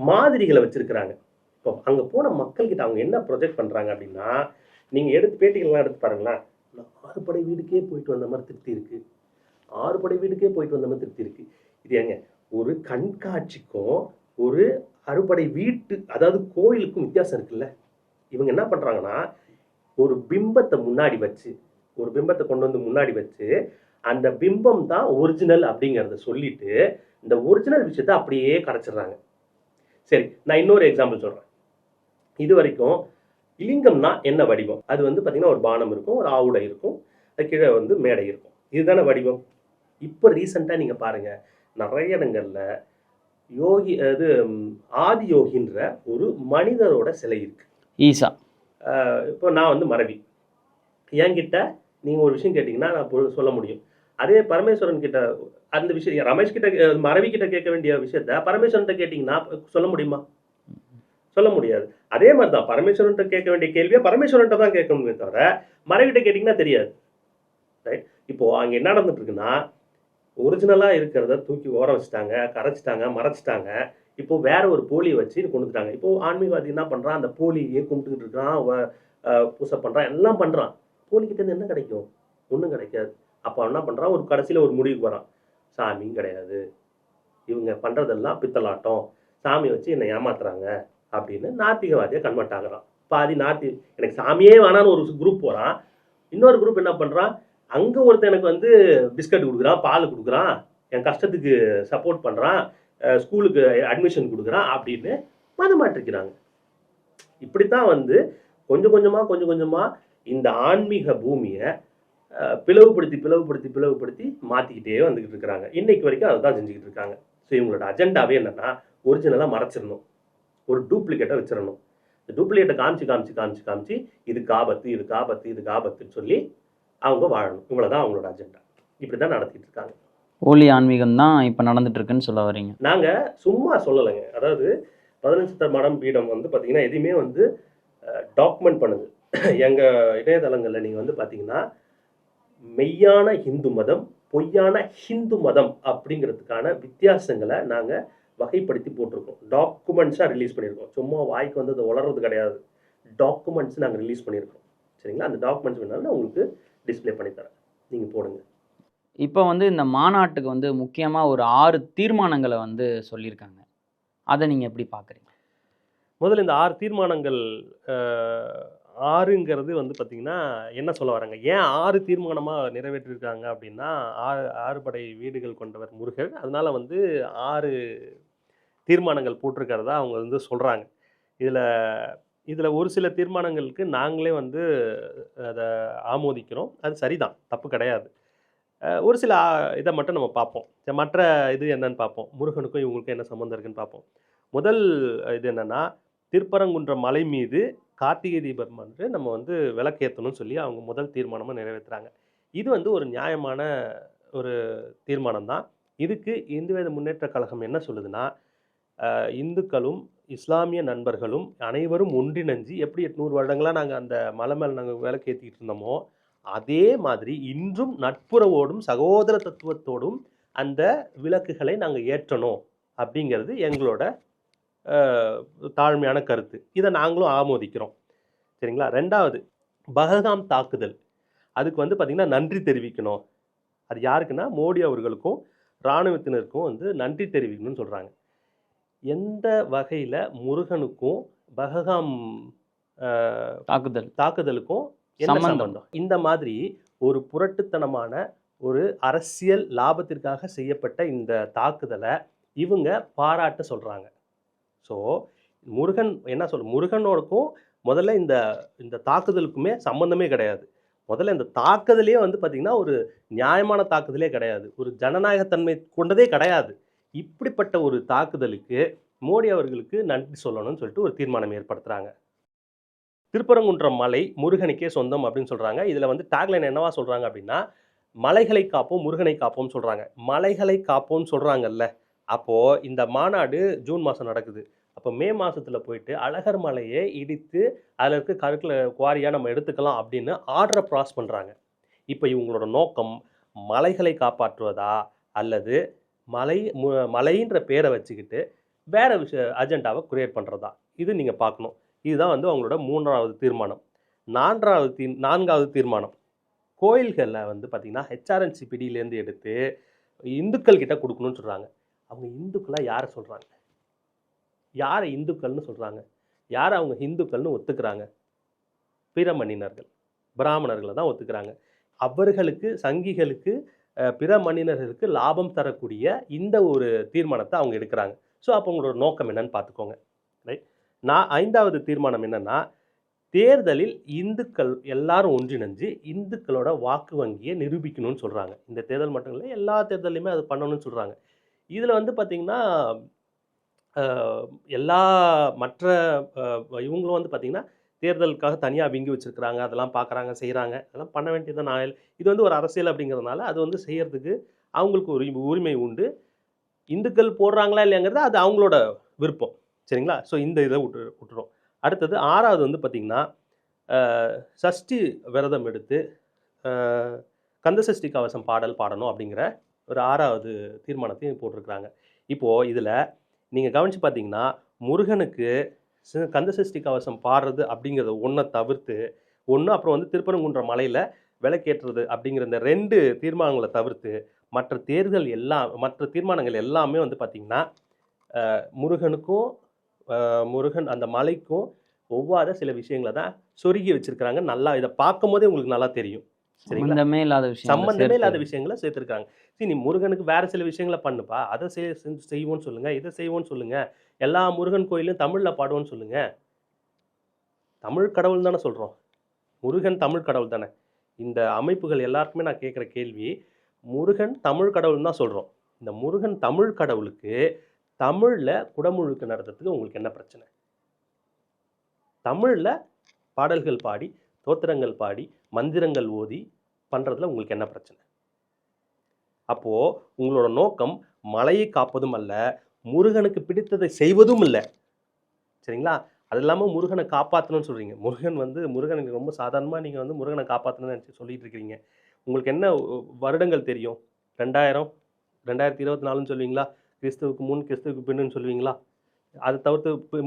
மாதிரிகளை வச்சிருக்கிறாங்க. இப்போ அங்கே போன மக்கள்கிட்ட அவங்க என்ன ப்ரொஜெக்ட் பண்ணுறாங்க அப்படின்னா, நீங்கள் பேட்டிகள்லாம் எடுத்து பாருங்களேன். ஆறுபடை வீடுக்கே போயிட்டு வந்த மாதிரி திருப்தி இருக்கு, ஆறுபடை வீடுக்கே போயிட்டு வந்த மாதிரி திருப்தி இருக்கு. இது ஏங்க ஒரு கண்காட்சிக்கும் ஒரு அறுபடை வீட்டு அதாவது கோயிலுக்கும் வித்தியாசம் இருக்குல்ல. இவங்க என்ன பண்றாங்கன்னா ஒரு பிம்பத்தை முன்னாடி வச்சு, ஒரு பிம்பத்தை கொண்டு வந்து முன்னாடி வச்சு அந்த பிம்பம் தான் ஒரிஜினல் அப்படிங்கிறத சொல்லிட்டு இந்த ஒரிஜினல் விஷயத்த அப்படியே கரைச்சிடுறாங்க. சரி, நான் இன்னொரு எக்ஸாம்பிள் சொல்றேன். இது வரைக்கும் இலிங்கம்னா என்ன வடிவம்? அது வந்து பார்த்தீங்கன்னா ஒரு பானம் இருக்கும், ஒரு ஆவுடை இருக்கும், அது கீழே வந்து மேடை இருக்கும். இதுதானே வடிவம். இப்போ ரீசெண்டாக நீங்கள் பாருங்க, நிறைய இடங்கள்ல யோகி அது ஆதி யோகின்ற ஒரு மனிதரோட சிலை இருக்கு. ஈசா. இப்போ நான் வந்து மறவி, என்கிட்ட நீங்கள் ஒரு விஷயம் கேட்டிங்கன்னா நான் சொல்ல முடியும். அதே பரமேஸ்வரன் கிட்ட அந்த விஷயம் ரமேஷ் கிட்ட மறவி கிட்ட கேட்க வேண்டிய விஷயத்த பரமேஸ்வரன் கேட்டிங்கன்னா சொல்ல முடியுமா? சொல்ல முடியாது. அதே மாதிரி தான் பரமேஸ்வரன் கேட்க வேண்டிய கேள்வியை பரமேஸ்வரன் தான் கேட்கணுமே தவிர மறவிட்ட கேட்டிங்கன்னா தெரியாது. ரைட்? இப்போ அங்கே என்ன நடந்துட்டு இருக்குன்னா, ஒரிஜினலாக இருக்கிறத தூக்கி ஓரம் வச்சுட்டாங்க, கரைச்சிட்டாங்க, மறைச்சிட்டாங்க. இப்போ வேற ஒரு போலியை வச்சு கொண்டு வந்துட்டாங்க. இப்போ ஆன்மீகவாதி என்ன பண்ணுறான், அந்த போலியே கும்பிட்டுக்கிட்டு இருக்கான், பூசை பண்ணுறான், எல்லாம் பண்ணுறான். போலிக்கிட்டேருந்து என்ன கிடைக்கும்? ஒன்றும் கிடைக்காது. அப்போ என்ன பண்ணுறான், ஒரு கடைசியில் ஒரு முடிவுக்கு வரான். சாமியும் கிடையாது, இவங்க பண்ணுறதெல்லாம் பித்தலாட்டம், சாமி வச்சு என்னை ஏமாத்துறாங்க அப்படின்னு நாத்திகவாதியை கன்வெர்ட் ஆகுறான். பாதி எனக்கு சாமியே வேணான்னு ஒரு குரூப் போகிறான். இன்னொரு குரூப் என்ன பண்ணுறான், அங்கே ஒருத்தன் எனக்கு வந்து பிஸ்கட் கொடுக்குறான், பால் கொடுக்குறான், என் கஷ்டத்துக்கு சப்போர்ட் பண்ணுறான், ஸ்கூலுக்கு அட்மிஷன் கொடுக்குறான் அப்படின்னு மதம் மாற்றிக்கிறாங்க. இப்படித்தான் வந்து கொஞ்சம் கொஞ்சமாக இந்த ஆன்மீக பூமியை பிளவுபடுத்தி மாற்றிக்கிட்டே வந்துக்கிட்டு இருக்கிறாங்க. இன்னைக்கு வரைக்கும் அதுதான் செஞ்சுக்கிட்டு இருக்காங்க. ஸோ இவங்களோட அஜெண்டாவே என்னன்னா, ஒரிஜினலாக மறைச்சிடணும், ஒரு டூப்ளிகேட்டை வச்சிடணும். இந்த டூப்ளிகேட்டை காமிச்சு இதுக்கு ஆபத்துன்னு சொல்லி அவங்க வாழணும். இவ்வளோதான் அவங்களோட அஜெண்டா. இப்படி தான் நடத்திட்டு இருக்காங்க. போலி ஆன்மீகம் தான் இப்போ நடந்துட்டு இருக்குன்னு சொல்ல வரீங்க? நாங்கள் சும்மா சொல்லலைங்க. அதாவது 15 மடம் பீடம் வந்து பார்த்தீங்கன்னா எதையுமே வந்து டாக்குமெண்ட் பண்ணுது. எங்கள் இணையதளங்களில் நீங்கள் வந்து பார்த்தீங்கன்னா மெய்யான ஹிந்து மதம், பொய்யான ஹிந்து மதம் அப்படிங்கிறதுக்கான வித்தியாசங்களை நாங்கள் வகைப்படுத்தி போட்டிருக்கோம். டாக்குமெண்ட்ஸாக ரிலீஸ் பண்ணியிருக்கோம். சும்மா வாய்க்கு வந்து அதை வளர்றது கிடையாது. டாக்குமெண்ட்ஸ் நாங்கள் ரிலீஸ் பண்ணியிருக்கோம். சரிங்களா? அந்த டாக்குமெண்ட்ஸ் வேணாலும் நான் உங்களுக்கு டிஸ்ப்ளே பண்ணி தரேன். நீங்க போடுங்க. இப்போ வந்து இந்த மாநாட்டுக்கு வந்து முக்கியமா ஒரு 6 தீர்மானங்கள வந்து சொல்லியிருக்காங்க. அத நீங்க எப்படி பார்க்குறீங்க? முதல்ல இந்த 6 தீர்மானங்கள் அ 6ங்கிறது வந்து பார்த்தீங்கன்னா, என்ன சொல்ல வராங்க? ஏன் 6 தீர்மானமா நிறைவேற்றியிருக்காங்க அப்படின்னா, 6 படை வீடுகள் கொண்டவர் முருகன். அதனால வந்து 6 தீர்மானங்கள் போட்டிருக்கிறதா அவங்க வந்து சொல்றாங்க. இதுல இதுல ஒரு சில தீர்மானங்களுக்கு நாங்களே வந்து அத ஆமோதிக்கிறோம். அது சரிதான். தப்பு கிடையாது. ஒரு சில இத மட்டும் நம்ம பார்ப்போம். மற்ற இது என்னன்னு பார்ப்போம். முருகனுக்கும் இவங்களுக்கும் என்ன சம்மந்தம் இருக்குன்னு பார்ப்போம். முதல் இது என்னன்னா, திருப்பரங்குன்றம் மலை மீது கார்த்திகை தீபம் வந்து நம்ம வந்து விளக்கேத்தணும்னு சொல்லி அவங்க முதல் தீர்மானமா நிறைவேத்துறாங்க. இது வந்து ஒரு நியாயமான ஒரு தீர்மானம் தான். இதுக்கு இந்து வேத முன்னேற்றக் கழகம் என்ன சொல்லுதுன்னா, இந்துக்களும், இஸ்லாமிய நண்பர்களும் அனைவரும் ஒன்றிணைஞ்சு எப்படி 800 வருடங்களா நாங்க அந்த மலை மேல நாங்க விளக்கேத்திட்டு இருந்தோமோ, அதே மாதிரி இன்றும் நட்புறவோடும், சகோதர தத்துவத்தோடும் அந்த விளக்குகளை நாங்க ஏற்றணும். அப்படிங்கிறது எங்களோட அ தாழ்மையான கருத்து. இத நாங்களும் ஆமோதிக்கிறோம். சரிங்களா? 2வது பஹல்காம் தாக்குதல். அதுக்கு வந்து பார்த்தீங்கன்னா, நன்றி தெரிவிக்கணும். அது யாருக்குன்னா, மோடி அவர்களுக்கும், ராணுவத்தினருக்கும் வந்து நன்றி தெரிவிக்கணும்னு சொல்றாங்க. எந்த வகையில முருகனுக்கும், பஹல்காம் அ தாக்குதல். தாக்குதலுக்கும் என்ன சம்மந்தம். சம்பந்தம்? இந்த மாதிரி ஒரு புரட்டுத்தனமான, ஒரு அரசியல் லாபத்திற்காக செய்யப்பட்ட இந்த தாக்குதல இவங்க பாராட்ட சொல்றாங்க. ஸோ, முருகன் என்ன முருகனோடுக்கும் முதல்ல இந்த இந்த தாக்குதலுக்குமே சம்மந்தமே கிடையாது. முதல்ல இந்த தாக்குதலே வந்து பார்த்தீங்கன்னா, ஒரு நியாயமான தாக்குதலே கிடையாது. ஒரு ஜனநாயகத்தன்மை கொண்டதே கிடையாது. இப்படிப்பட்ட ஒரு தாக்குதலுக்கு மோடி அவர்களுக்கு நன்றி சொல்லணும்னு சொல்லிட்டு ஒரு தீர்மானம் ஏற்படுத்துறாங்க. திருப்பரங்குன்றம் மலை முருகனுக்கே சொந்தம் அப்படின்னு சொல்றாங்க. இதுல வந்து டாக்லைன் என்னவா சொல்றாங்க அப்படின்னா, மலைகளை காப்போம், முருகனை காப்போம்னு சொல்றாங்க. மலைகளை காப்போம்னு சொல்றாங்கல்ல, அப்போ இந்த மாநாடு ஜூன் மாசம் நடக்குது. அப்போ மே மாசத்துல போயிட்டு அழகர் மலையை இடித்து, அதுல இருக்க கற்கள குவாரியா நம்ம எடுத்துக்கலாம் அப்படின்னு ஆர்டர பாஸ் பண்றாங்க. இப்ப இவங்களோட நோக்கம் மலைகளை காப்பாற்றுவதா? அல்லது மலை மலைன்ற பேர வச்சுக்கிட்டு வேற அஜெண்டாவ கிரியேட் பண்றதா? இது நீங்க பார்க்கணும். இதுதான் வந்து அவங்களோட 3வது தீர்மானம். 4வது தீர்மானம். கோயில்கள்ல வந்து பார்த்தீங்கன்னா, ஹெச்ஆர்என்சி பிடியிலேருந்து எடுத்து இந்துக்கள் கிட்ட குடுக்கணும்னு சொல்றாங்க. அவங்க இந்துக்களா யார சொல்றாங்க? யார இந்துக்கள்னு சொல்றாங்க? யார அவங்க இந்துக்கள்னு ஒத்துக்கிறாங்க? பிற பிராமணர்கள தான் ஒத்துக்கிறாங்க. அவர்களுக்கு, சங்கிகளுக்கு, பிற மனிதர்களுக்கு லாபம் தரக்கூடிய இந்த ஒரு தீர்மானத்த அவங்க எடுக்குறாங்க. ஸோ, அப்போ உங்களோட நோக்கம் என்னன்னு பார்த்துக்கோங்க. ரைட். 5வது தீர்மானம் என்னன்னா, தேர்தலில் இந்துக்கள் எல்லாரும் ஒன்றிணைஞ்சு, இந்துக்களோட வாக்கு வங்கிய நிரூபிக்கணும்னு சொல்றாங்க. இந்த தேர்தல் மட்டும் இல்ல, எல்லா தேர்தல்லயுமே அது பண்ணணும்னு சொல்றாங்க. இதுல வந்து பார்த்தீங்கன்னா, அ எல்லா மற்ற அ இவங்களும் வந்து பார்த்தீங்கன்னா, தேர்தலுக்காக தனியா விங்கு வச்சிருக்கிறாங்க. அதெல்லாம் பார்க்குறாங்க, செய்றாங்க. அதெல்லாம் பண்ண வேண்டியது தான். இது வந்து ஒரு அரசியல் அப்படிங்கிறதுனால, அது வந்து செய்யறதுக்கு அவங்களுக்கு ஒரு உரிமை உண்டு. இந்துக்கள் போடுறாங்களா இல்லையாங்கிறது அது அவங்களோட விருப்பம். சரிங்களா? ஸோ இந்த இத விட்டுறோம். அடுத்தது 6வது வந்து பார்த்தீங்கன்னா, அ சஷ்டி விரதம் எடுத்து, அ கந்த சஷ்டி கவசம் பாடல் பாடணும் அப்படிங்கிற ஒரு 6வது தீர்மானத்தையும் போட்டிருக்கிறாங்க. இப்போ இதுல நீங்க கவனிச்சு பார்த்தீங்கன்னா, முருகனுக்கு கந்தசஷ்டி கவசம் பாடுறது அப்படிங்கிறத தவிர்த்து, அப்புறம் வந்து திருப்பரங்குன்றம் மலையில விளக்கேற்றுறது அப்படிங்கிற இந்த 2 தீர்மானங்கள தவிர்த்து, மற்ற தீர்மானங்கள் எல்லாமே வந்து பார்த்தீங்கன்னா, முருகனுக்கும் முருகன் அந்த மலைக்கும் ஒவ்வாத சில விஷயங்கள தான் சொருகி வச்சிருக்கிறாங்க. நல்லா இத பார்க்கும்போதே உங்களுக்கு நல்லா தெரியும். சரிங்களா? சம்மந்தமே இல்லாத விஷயங்கள சம்மந்தமே சேர்த்து இல்லாத விஷயங்கள சேர்த்திருக்காங்க. நீ முருகனுக்கு வேற சில விஷயங்கள பண்ணுப்பா. அத செய்வோம்ன்னு சொல்லுங்க. இத செய்வோம்ன்னு சொல்லுங்க. எல்லா முருகன் கோயில்லயும் தமிழ்ல பாடுவோம்ன்னு சொல்லுங்க. தமிழ் கடவுள்னு தானே சொல்றோம். முருகன் தமிழ் கடவுள் தானே. இந்த அமைப்புகள் எல்லாருக்குமே நான் கேட்கிற கேள்வி, முருகன் தமிழ் கடவுள்னு தான் சொல்றோம். இந்த முருகன் தமிழ் கடவுளுக்கு தமிழ்ல குடமுழுக்கு நடத்துறதுக்கு உங்களுக்கு என்ன பிரச்சனை? தமிழ்ல பாடல்கள் பாடி, தோத்திரங்கள் பாடி, மந்திரங்கள் ஓதி பண்றதுல உங்களுக்கு என்ன பிரச்சனை? அப்போ உங்களோட நோக்கம் மலையை காப்பதும் அல்ல, முருகனுக்கு பிடித்ததை செய்வதும் இல்ல. சரிங்களா? அது இல்லாம முருகன காப்பாத்தணும்னு சொல்றீங்க. முருகனுக்கு ரொம்ப சாதாரணமா நீங்க வந்து முருகன காப்பாத்தணும்னு நெனச்சு சொல்லிட்டு இருக்கிறீங்க. உங்களுக்கு என்ன வருடங்கள் தெரியும்? 2000, 2024ன்னு சொல்லுவீங்களா? கிறிஸ்துவுக்கு முன், கிறிஸ்துவுக்கு பின்னுன்னு சொல்லுவீங்களா? அத தவிர்த்து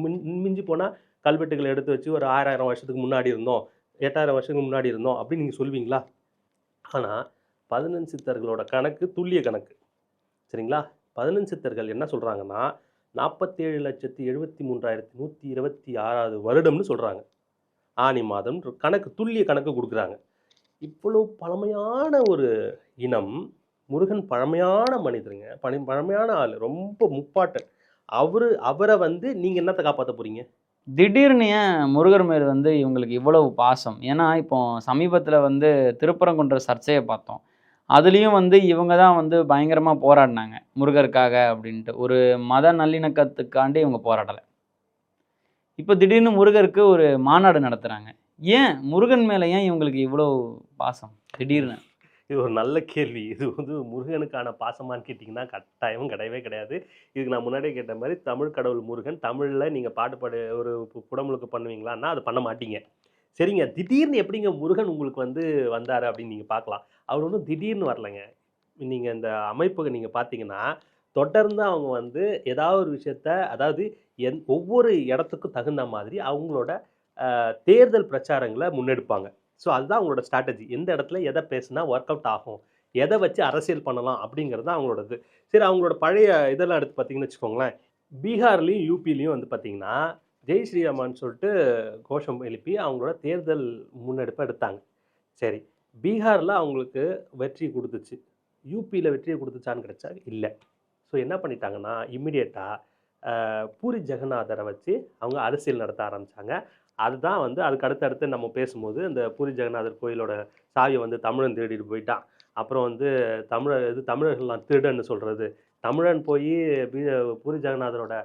மிஞ்சி போனா கல்வெட்டுகள எடுத்து வச்சு ஒரு 1000 வருஷத்துக்கு முன்னாடி இருந்தோம். 8000 வருஷத்துக்கு முன்னாடி இருந்தோம் அப்படின்னு நீங்கள் சொல்வீங்களா? ஆனால் 11 சித்தர்களோட கணக்கு துல்லிய கணக்கு. சரிங்களா? 11 சித்தர்கள் என்ன சொல்கிறாங்கன்னா 47,73,126வது வருடம்னு சொல்கிறாங்க. ஆனி மாதம் கணக்கு துல்லிய கணக்கு கொடுக்குறாங்க. இவ்வளோ பழமையான ஒரு இனம், முருகன் பழமையான மனிதருங்க, பழமையான ஆள், ரொம்ப முப்பாட்டன். அவரை வந்து நீங்கள் என்னத்தை காப்பாற்ற போகிறீங்க? திடீர்னு ஏன் முருகர் மேல் வந்து இவங்களுக்கு இவ்வளவு பாசம்? ஏன்னா, இப்போ சமீபத்தில வந்து திருப்பரங்குன்ற சர்ச்சைய பார்த்தோம். அதுலயும் வந்து இவங்க தான் வந்து பயங்கரமா போராடினாங்க. முருகருக்காக அப்படின்ட்டு. ஒரு மத நல்லிணக்கத்துக்காண்டி இவங்க போராடல. இப்ப திடீர்னு முருகருக்கு ஒரு மாநாடு நடத்துறாங்க. ஏன்? முருகன் மேல ஏன் இவங்களுக்கு இவ்வளோ பாசம்? திடீர்னு. இது ஒரு நல்ல கேள்வி. இது வந்து முருகனுக்கான பாசமான்னு கேட்டிங்கன்னா கட்டாயம் கிடையவே கிடையாது. இதுக்கு நான் முன்னாடியே கேட்ட மாரி தமிழ் கடவுள் முருகன். தமிழ்ல நீங்க பாட்டு பாடு ஒரு குடமுழுக்கு பண்ணுவீங்களான்னா, அது பண்ண மாட்டீங்க. சரிங்க. திடீர்னு எப்படிங்க முருகன் உங்களுக்கு வந்து வந்தாரு அப்படின்னு நீங்க பார்க்கலாம். அவர் ஒண்ணும் திடீர்னு வரலங்க. நீங்க இந்த அமைப்புக்கு நீங்க பார்த்தீங்கன்னா, தொடர்ந்து அவங்க வந்து ஏதாவது ஒரு விஷயத்த அதாவது ஒவ்வொரு இடத்துக்கும் தகுந்த மாதிரி அவங்களோட தேர்தல் பிரச்சாரங்கள முன்னெடுப்பாங்க. ஸோ அதுதான் அவங்களோட ஸ்ட்ராட்டஜி. எந்த இடத்துல எத பேசினா ஒர்க் அவுட் ஆகும். எத வச்சு அரசியல் பண்ணலாம் அப்படிங்கிறது தான் அவங்களோடது. சரி அவங்களோட பழைய இதெல்லாம் எடுத்து பார்த்தீங்கன்னு வச்சுக்கோங்களேன். பீகார்லயும், யூபிலயும் வந்து பார்த்தீங்கன்னா, ஜெய் ஸ்ரீராமான்னு சொல்லிட்டு கோஷம் எழுப்பி அவங்களோட தேர்தல் முன்னெடுப்ப எடுத்தாங்க. சரி. பீகார்ல அவங்களுக்கு வெற்றி குடுத்துச்சு. யூபில வெற்றிய குடுத்துச்சான்னு கிடைச்சா இல்ல. ஸோ என்ன பண்ணிட்டாங்கன்னா, இம்மீடியட்டா பூரி ஜெகநாதர வச்சு அவங்க அரசியல் நடத்த ஆரம்பிச்சாங்க. அதுதான் வந்து அதுக்கு அடுத்து நம்ம பேசும்போது, அந்த பூரி ஜெகநாதர் கோயிலோட சாவிய வந்து தமிழன் திருடிட்டு போயிட்டான். அப்புறம் வந்து தமிழர்கள்லாம் திருடன்னு சொல்றது. தமிழன் போயி பி பூரி ஜெகநாதரோட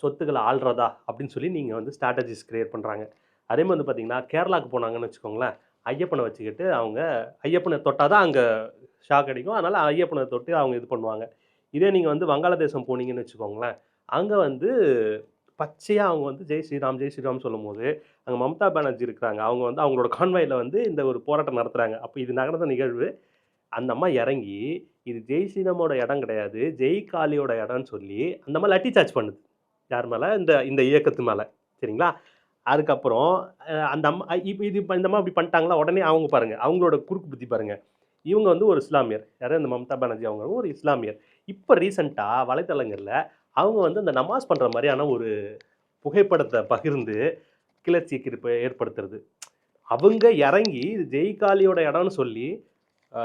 சொத்துக்கள ஆள்றதா அப்படின்னு சொல்லி நீங்க வந்து ஸ்ட்ராட்டஜிஸ் கிரியேட் பண்றாங்க. அதே மாரி வந்து பார்த்தீங்கன்னா, கேரளாக்கு போனாங்கன்னு வச்சுக்கோங்களேன், ஐயப்பன வச்சுக்கிட்டு அவங்க ஐயப்பன தொட்டா தான் அங்க ஷாக் அடிக்கும். அதனால ஐயப்பன தொட்டு அவங்க இது பண்ணுவாங்க. இதே நீங்க வந்து வங்காளதேசம் போனீங்கன்னு வச்சுக்கோங்களேன், அங்க வந்து பச்சையா அவங்க வந்து ஜெய் ஸ்ரீராம், ஜெய் ஸ்ரீராம் சொல்லும்போது, அங்க மம்தா பானர்ஜி இருக்கிறாங்க. அவங்க வந்து அவங்களோட கான்வாய்ல வந்து இந்த ஒரு போராட்டம் நடத்துறாங்க. அப்ப இது நடந்த நிகழ்வு. அந்த அம்மா இறங்கி, இது ஜெய் ஸ்ரீராமோட இடம் கிடையாது, ஜெய் காளியோட இடம்னு சொல்லி, அந்த அம்மா லட்டி சார்ஜ் பண்ணுது. யார் மேல? இந்த இந்த இயக்கத்து மேல. சரிங்களா? அதுக்கப்புறம் அந்த அம்மா இப்ப இந்த அம்மா இப்படி பண்ணிட்டாங்களா, உடனே அவங்க பாருங்க, அவங்களோட குறுக்கு புத்தி பாருங்க. இவங்க வந்து ஒரு இஸ்லாமியர். யாரு? இந்த மம்தா பானர்ஜி அவங்க ஒரு இஸ்லாமியர். இப்ப ரீசென்ட்டா வலைத்தளங்கள்ல அவங்க வந்து இந்த நமாஸ் பண்ற மாரியான ஒரு புகைப்படத்த பகிர்ந்து கிளர்ச்சிக்கு ஏற்படுத்துறது. அவங்க இறங்கி இது ஜெய்காலியோட இடம்னு சொல்லி அ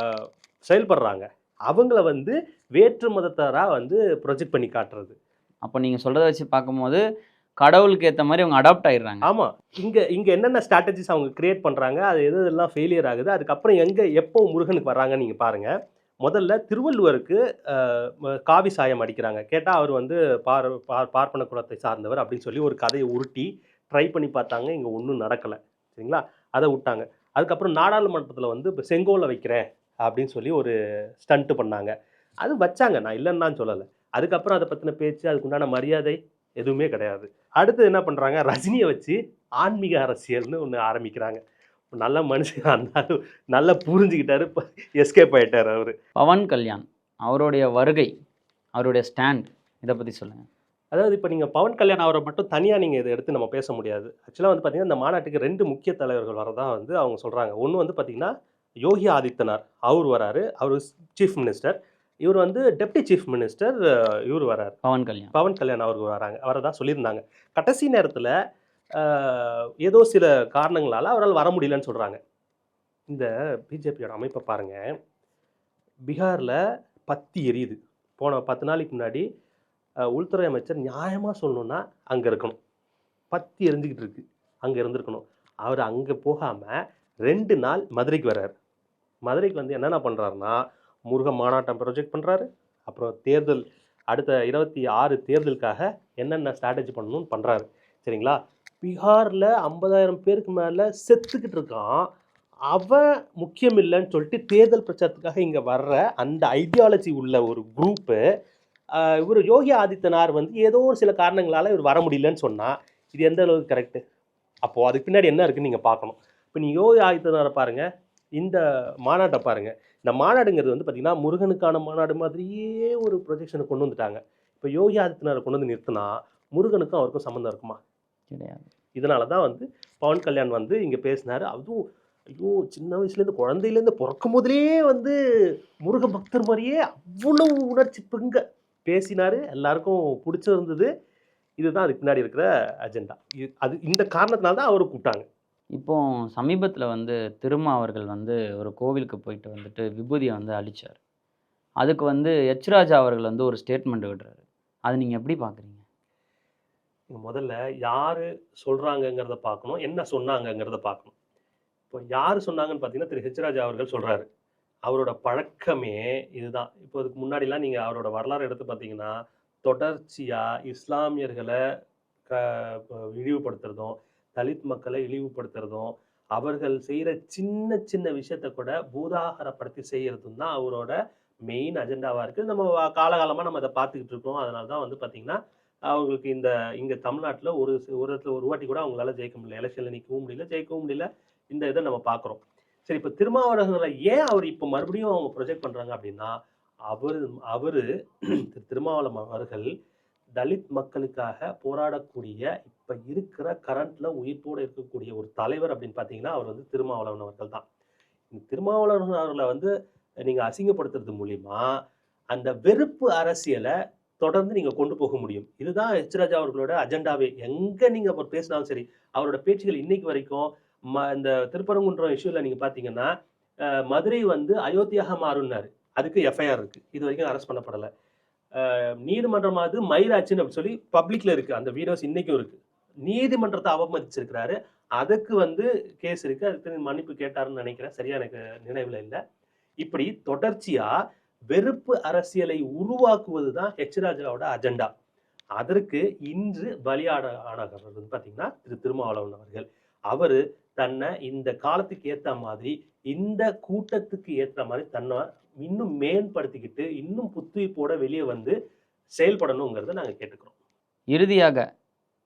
செயல்படுறாங்க. அவங்கள வந்து வேற்று மதத்தாரா வந்து ப்ரொஜெக்ட் பண்ணி காட்டுறது. அப்ப நீங்க சொல்றத வச்சு பார்க்கும்போது, கடவுளுக்கு ஏத்த மாரி அவங்க அடாப்ட் ஆயிடுறாங்க. ஆமா. இங்க இங்க என்னென்ன ஸ்ட்ராட்டஜிஸ் அவங்க கிரியேட் பண்றாங்க, அது எதெல்லாம் ஃபெயிலியர் ஆகுது, அதுக்கப்புறம் எப்போ முருகனுக்கு வர்றாங்கன்னு நீங்க பாருங்க. முதல்ல திருவள்ளுவருக்கு அ காவி சாயம் அடிக்கிறாங்க. கேட்டா அவர் வந்து பார்ப்பன குலத்தை சார்ந்தவர் அப்படின்னு சொல்லி ஒரு கதைய உருட்டி ட்ரை பண்ணி பார்த்தாங்க. இங்க ஒண்ணும் நடக்கல. சரிங்களா? அத வுட்டாங்க. அதுக்கப்புறம் நாடாளுமன்றத்தில வந்து இப்ப செங்கோல வைக்கிறேன் அப்படின்னு சொல்லி ஒரு ஸ்டண்ட் பண்ணாங்க. அது வச்சாங்க. நான் இல்லன்னு தான் சொல்லல. அதுக்கப்புறம் அத பத்தின பேச்சு, அதுக்கு உண்டான மரியாதை எதுவுமே கிடையாது. அடுத்து என்ன பண்றாங்க, ரஜினிய வச்சு ஆன்மீக அரசியல்னு ஒண்ணு ஆரம்பிக்கிறாங்க. நல்ல மனுஷன் அந்த ஆளு நல்லா புரிஞ்சுக்கிட்டாரு. எஸ்கேப் ஆயிட்டாரு அவரு. பவன் கல்யாண் அவருடைய வருகை, அவருடைய ஸ்டாண்ட் இத பத்தி சொல்லுங்க. அதாவது இப்ப நீங்க பவன் கல்யாண் அவர மட்டும் தனியா நீங்க இத எடுத்து நம்ம பேச முடியாது. ஆக்சுவலா வந்து பார்த்தீங்கன்னா, இந்த மாநாட்டுக்கு 2 முக்கிய தலைவர்கள் வரதா வந்து அவங்க சொல்றாங்க. ஒண்ணு வந்து பார்த்தீங்கன்னா, யோகி ஆதித்யநாத் அவரு வராரு. அவரு சீஃப் மினிஸ்டர். இவரு வந்து டெப்டி சீஃப் மினிஸ்டர் இவரு வராரு. பவன் கல்யாண். பவன் கல்யாண் அவர்கள் வரதா சொல்லியிருந்தாங்க. கடைசி நேரத்துல ஏதோ சில காரணங்களால அவரால வர முடியலன்னு சொல்றாங்க. இந்த பிஜேபியோட அமைப்ப பாருங்க. பீகார்ல பத்தி எரியுது. போன 10 நாளைக்கு முன்னாடி உள்துறை அமைச்சர் நியாயமா சொல்லணும்னா அங்க இருக்கணும். பத்தி எரிஞ்சுகிட்டு இருக்கு. அங்க இருந்திருக்கணும். அவரு அங்க போகாம 2 நாள் மதுரைக்கு வராரு. மதுரைக்கு வந்து என்னென்ன பண்றாருன்னா, முருகன் மாநாட்டம் ப்ரொஜெக்ட் பண்றாரு. அப்புறம் அடுத்த 26 தேர்தலுக்காக என்னென்ன ஸ்ட்ராட்டஜி பண்ணணும்னு பண்றாரு. சரிங்களா? பீகார்ல 50,000 பேருக்கு மேல செத்துக்கிட்டு இருக்கான். அவன் முக்கியம் இல்லன்னு சொல்லிட்டு தேர்தல் பிரச்சாரத்துக்காக இங்க வர்ற அந்த ஐடியாலஜி உள்ள ஒரு குரூப்பு, இவரு யோகி ஆதித்யநாத் வந்து ஏதோ ஒரு சில காரணங்களால இவரு வர முடியலன்னு சொன்னா, இது எந்த அளவுக்கு கரெக்ட்டு? அப்போ அதுக்கு பின்னாடி என்ன இருக்குன்னு நீங்க பார்க்கணும். இப்ப நீ யோகி ஆதித்யநாத பாருங்க, இந்த மாநாட்ட பாருங்க. இந்த மாநாடுங்கிறது வந்து பார்த்தீங்கன்னா, முருகனுக்கான மாநாடு மாதிரியே ஒரு ப்ரொஜெக்ஷன கொண்டு வந்துட்டாங்க. இப்ப யோகி ஆதித்யநாத கொண்டு வந்து நிறுத்துனா, முருகனுக்கும் அவருக்கும் சம்மந்தம் இருக்குமா? கிடையாது. இதனால தான் வந்து பவன் கல்யாண் வந்து இங்கே பேசினார். அதுவும் ஐயோ சின்ன வயசுலேருந்து குழந்தையிலேருந்து பிறக்கும் போதிலேயே வந்து முருக பக்தர் மாதிரியே அவ்வளவு உணர்ச்சி பொங்க பேசினார். எல்லாருக்கும் பிடிச்சிருந்தது. இதுதான் அதுக்கு பின்னாடி இருக்கிற அஜெண்டா. அது இந்த காரணத்தினால தான் அவரை கூப்பிட்டாங்க. இப்போ சமீபத்தில் வந்து திருமா அவர்கள் வந்து ஒரு கோவிலுக்கு போயிட்டு வந்துட்டு விபூதியை வந்து அழிச்சார். அதுக்கு வந்து எச் ராஜா அவர்கள் வந்து ஒரு ஸ்டேட்மெண்ட் விடுறாரு. அது நீங்கள் எப்படி பார்க்குறீங்க? முதல்ல யாரு சொல்றாங்கங்கிறத பார்க்கணும், என்ன சொன்னாங்கங்கிறத பார்க்கணும். இப்போ யாரு சொன்னாங்கன்னு பார்த்தீங்கன்னா, திரு ஹெச் ராஜா அவர்கள் சொல்றாரு. அவரோட பழக்கமே இதுதான். இப்போ அதுக்கு முன்னாடிலாம் நீங்க அவரோட வரலாறு எடுத்து பார்த்தீங்கன்னா, தொடர்ச்சியா இஸ்லாமியர்களை க இழிவுபடுத்துறதும், தலித் மக்களை இழிவுபடுத்துறதும், அவர்கள் செய்யற சின்ன சின்ன விஷயத்த கூட பூதாகரப்படுத்தி செய்யறதும் தான் அவரோட மெயின் அஜெண்டாவா இருக்கு. நம்ம காலகாலமா நம்ம அத பார்த்துக்கிட்டு இருக்கோம். அதனால தான் வந்து பார்த்தீங்கன்னா, அவங்களுக்கு இங்க தமிழ்நாட்டுல ஒரு இடத்துல ஒரு வாட்டி கூட அவங்களால ஜெயிக்க முடியல. எலெக்ஷன்ல நிக்கவும் முடியல, ஜெயிக்கவும் முடியல. இந்த இத நம்ம பார்க்குறோம். சரி, இப்ப திருமாவளவனை ஏன் அவர் இப்ப மறுபடியும் அவங்க ப்ரொஜெக்ட் பண்றாங்க அப்படின்னா, அவரு அவரு திருமாவளவன் அவர்கள் தலித் மக்களுக்காக போராடக்கூடிய இப்ப இருக்கிற கரண்ட்ல உயிர்ப்போட இருக்கக்கூடிய ஒரு தலைவர் அப்படின்னு பார்த்தீங்கன்னா, அவர் வந்து திருமாவளவன் அவர்கள் தான். இந்த திருமாவளவன் அவர்களை வந்து நீங்க அசிங்கப்படுத்துறது மூலியமா, அந்த வெறுப்பு அரசியல தொடர்ந்து நீங்க கொண்டு போக முடியும். இதுதான் எச் ராஜா அவர்களோட அஜெண்டாவே. எங்க நீங்க அவர் பேசினாலும் சரி, அவரோட பேச்சுகள் இன்னைக்கு வரைக்கும் இந்த திருப்பரங்குன்றம் இஷ்யூல நீங்க பார்த்தீங்கன்னா, மதுரை வந்து அயோத்தியாக மாறும்னாரு. அதுக்கு எஃப்ஐஆர் இருக்கு. இதுவரைக்கும் அரெஸ்ட் பண்ணப்படல. நீதிமன்றமாவது மயிராச்சுன்னு அப்படி சொல்லி பப்ளிக்ல இருக்கு. அந்த வீடியோஸ் இன்னைக்கும் இருக்கு. நீதிமன்றத்தை அவமதிச்சிருக்கிறாரு. அதுக்கு வந்து கேஸ் இருக்கு. அதுக்கு மன்னிப்பு கேட்டாருன்னு நினைக்கிறேன். சரியா எனக்கு நினைவுல இல்ல. இப்படி தொடர்ச்சியா வெறுப்பு அரசியலை உருவாக்குவது தான் ஹெச் ராஜாவோட அஜெண்டா. அதற்கு இன்று பலியாடானவர் வந்து பார்த்தீங்கன்னா, திருமாவளவன் அவர்கள். அவரு தன்னை இந்த காலத்துக்கு ஏத்த மாதிரி, இந்த கூட்டத்துக்கு ஏற்ற மாதிரி தன்னை இன்னும் மேம்படுத்திக்கிட்டு, இன்னும் புத்துயிர்ப்போட வெளியே வந்து செயல்படணுங்கிறத நாங்க கேட்டுக்கிறோம். இறுதியாக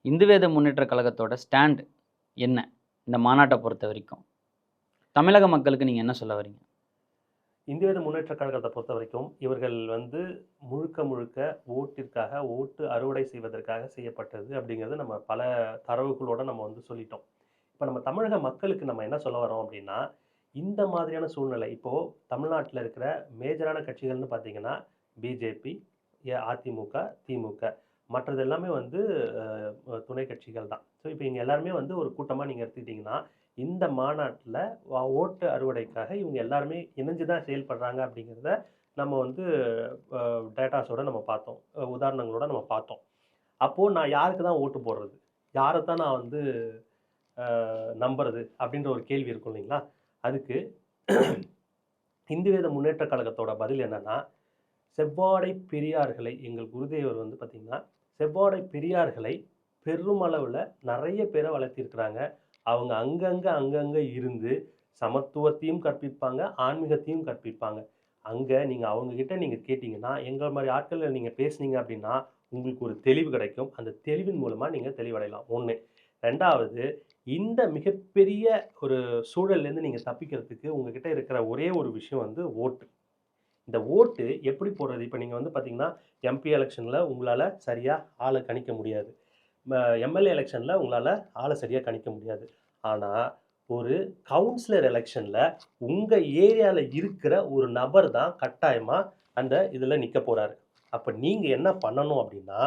இந்து வேத முன்னேற்ற கழகத்தோட ஸ்டாண்ட் என்ன? இந்த மாநாட்டை பொறுத்த வரைக்கும் தமிழக மக்களுக்கு நீங்கள் என்ன சொல்ல வரீங்க? இந்து வேத முன்னேற்ற கழகத்தை பொறுத்த வரைக்கும் இவர்கள் வந்து முழுக்க முழுக்க ஓட்டிற்காக, ஓட்டு அறுவடை செய்வதற்காக செய்யப்பட்டது அப்படிங்கிறது நம்ம பல தரவுகளோட நம்ம வந்து சொல்லிட்டோம். இப்போ நம்ம தமிழக மக்களுக்கு நம்ம என்ன சொல்ல வரோம் அப்படின்னா, இந்த மாதிரியான சூழ்நிலை இப்போ தமிழ்நாட்டில் இருக்கிற மேஜரான கட்சிகள்னு பார்த்தீங்கன்னா பிஜேபி, அதிமுக, திமுக, மற்றது எல்லாமே வந்து துணை கட்சிகள் தான். ஸோ இப்போ இவங்க எல்லாருமே வந்து ஒரு கூட்டமாக நீங்கள் எடுத்துக்கிட்டிங்கன்னா, இந்த மாநாட்டில் ஓட்டு அறுவடைக்காக இவங்க எல்லாருமே இணைஞ்சு தான் செயல்படுறாங்க அப்படிங்கிறத நம்ம வந்து டேட்டாஸோட நம்ம பார்த்தோம், உதாரணங்களோட நம்ம பார்த்தோம். அப்போது நான் யாருக்கு தான் ஓட்டு போடுறது, யாரை தான் நான் வந்து நம்புறது அப்படின்ற ஒரு கேள்வி இருக்கும் இல்லைங்களா? அதுக்கு இந்து வேத முன்னேற்ற கழகத்தோட பதில் என்னன்னா, செவ்வாடை பெரியார்களை, எங்கள் குருதேவர் வந்து பார்த்திங்கன்னா செவ்வாடை பெரியார்களை பெருமளவில் நிறைய பேரை வளர்த்திருக்கிறாங்க. அவங்க அங்கங்கே இருந்து சமத்துவத்தையும் கற்பிப்பாங்க, ஆன்மீகத்தையும் கற்பிப்பாங்க. அங்கே நீங்கள் அவங்கக்கிட்ட நீங்கள் கேட்டிங்கன்னா, எங்கள் மாதிரி ஆட்களில் நீங்கள் பேசுனீங்க அப்படின்னா உங்களுக்கு ஒரு தெளிவு கிடைக்கும். அந்த தெளிவின் மூலமாக நீங்கள் தெளிவடையலாம். 1. 2வது, இந்த மிகப்பெரிய ஒரு சூழல்லேருந்து நீங்கள் தப்பிக்கிறதுக்கு உங்ககிட்ட இருக்கிற ஒரே ஒரு விஷயம் வந்து ஓட்டு. இந்த ஓட்டு எப்படி போடுறது? இப்போ நீங்கள் வந்து பார்த்தீங்கன்னா, எம்பி எலெக்ஷனில் உங்களால் சரியாக ஆளை கணிக்க முடியாது. எம்எல்ஏ எலெக்ஷனில் உங்களால் ஆளை சரியாக கணிக்க முடியாது. ஆனால் ஒரு கவுன்சிலர் எலெக்ஷனில் உங்கள் ஏரியாவில் இருக்கிற ஒரு நபர் தான் கட்டாயமாக அந்த இதில் நிற்க போகிறாரு. அப்போ நீங்கள் என்ன பண்ணணும் அப்படின்னா,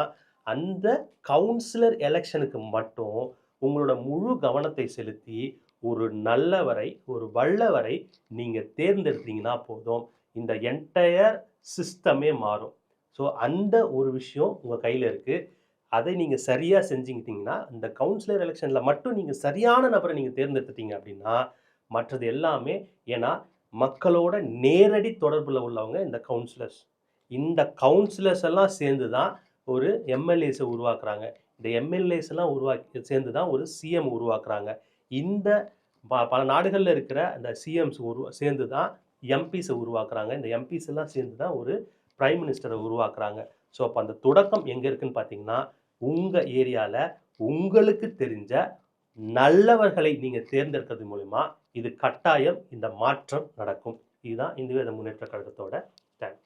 அந்த கவுன்சிலர் எலெக்ஷனுக்கு மட்டும் உங்களோட முழு கவனத்தை செலுத்தி ஒரு நல்லவரை, ஒரு வல்லவரை நீங்கள் தேர்ந்தெடுத்தீங்கன்னா போதும், இந்த என்டையர் சிஸ்டமே மாறும். ஸோ அந்த ஒரு விஷயம் உங்கள் கையில் இருக்குது. அதை நீங்கள் சரியாக செஞ்சுக்கிட்டீங்கன்னா, இந்த கவுன்சிலர் எலெக்ஷனில் மட்டும் நீங்கள் சரியான நபரை நீங்கள் தேர்ந்தெடுத்துட்டீங்க அப்படின்னா, மற்றது எல்லாமே, ஏன்னா மக்களோட நேரடி தொடர்பில் உள்ளவங்க இந்த கவுன்சிலர்ஸ். இந்த கவுன்சிலர்ஸ் எல்லாம் சேர்ந்து தான் ஒரு எம்எல்ஏஸை உருவாக்குறாங்க. இந்த எம்எல்ஏஸ் எல்லாம் சேர்ந்து தான் ஒரு சிஎம் உருவாக்குறாங்க. இந்த பல நாடுகளில் இருக்கிற அந்த சிஎம்ஸ் சேர்ந்து தான் எம்பிஸை உருவாக்குறாங்க. இந்த எம்பிஸ் எல்லாம் சேர்ந்து தான் ஒரு பிரைம் மினிஸ்டரை உருவாக்குறாங்க. ஸோ அப்போ அந்த தொடக்கம் எங்கே இருக்குன்னு பார்த்தீங்கன்னா, உங்கள் ஏரியாவில் உங்களுக்கு தெரிஞ்ச நல்லவர்களை நீங்கள் தேர்ந்தெடுக்கிறது மூலிமா இது கட்டாயம் இந்த மாற்றம் நடக்கும். இதுதான் இந்து வேத முன்னேற்ற கழகத்தோட ஸ்டாண்ட்.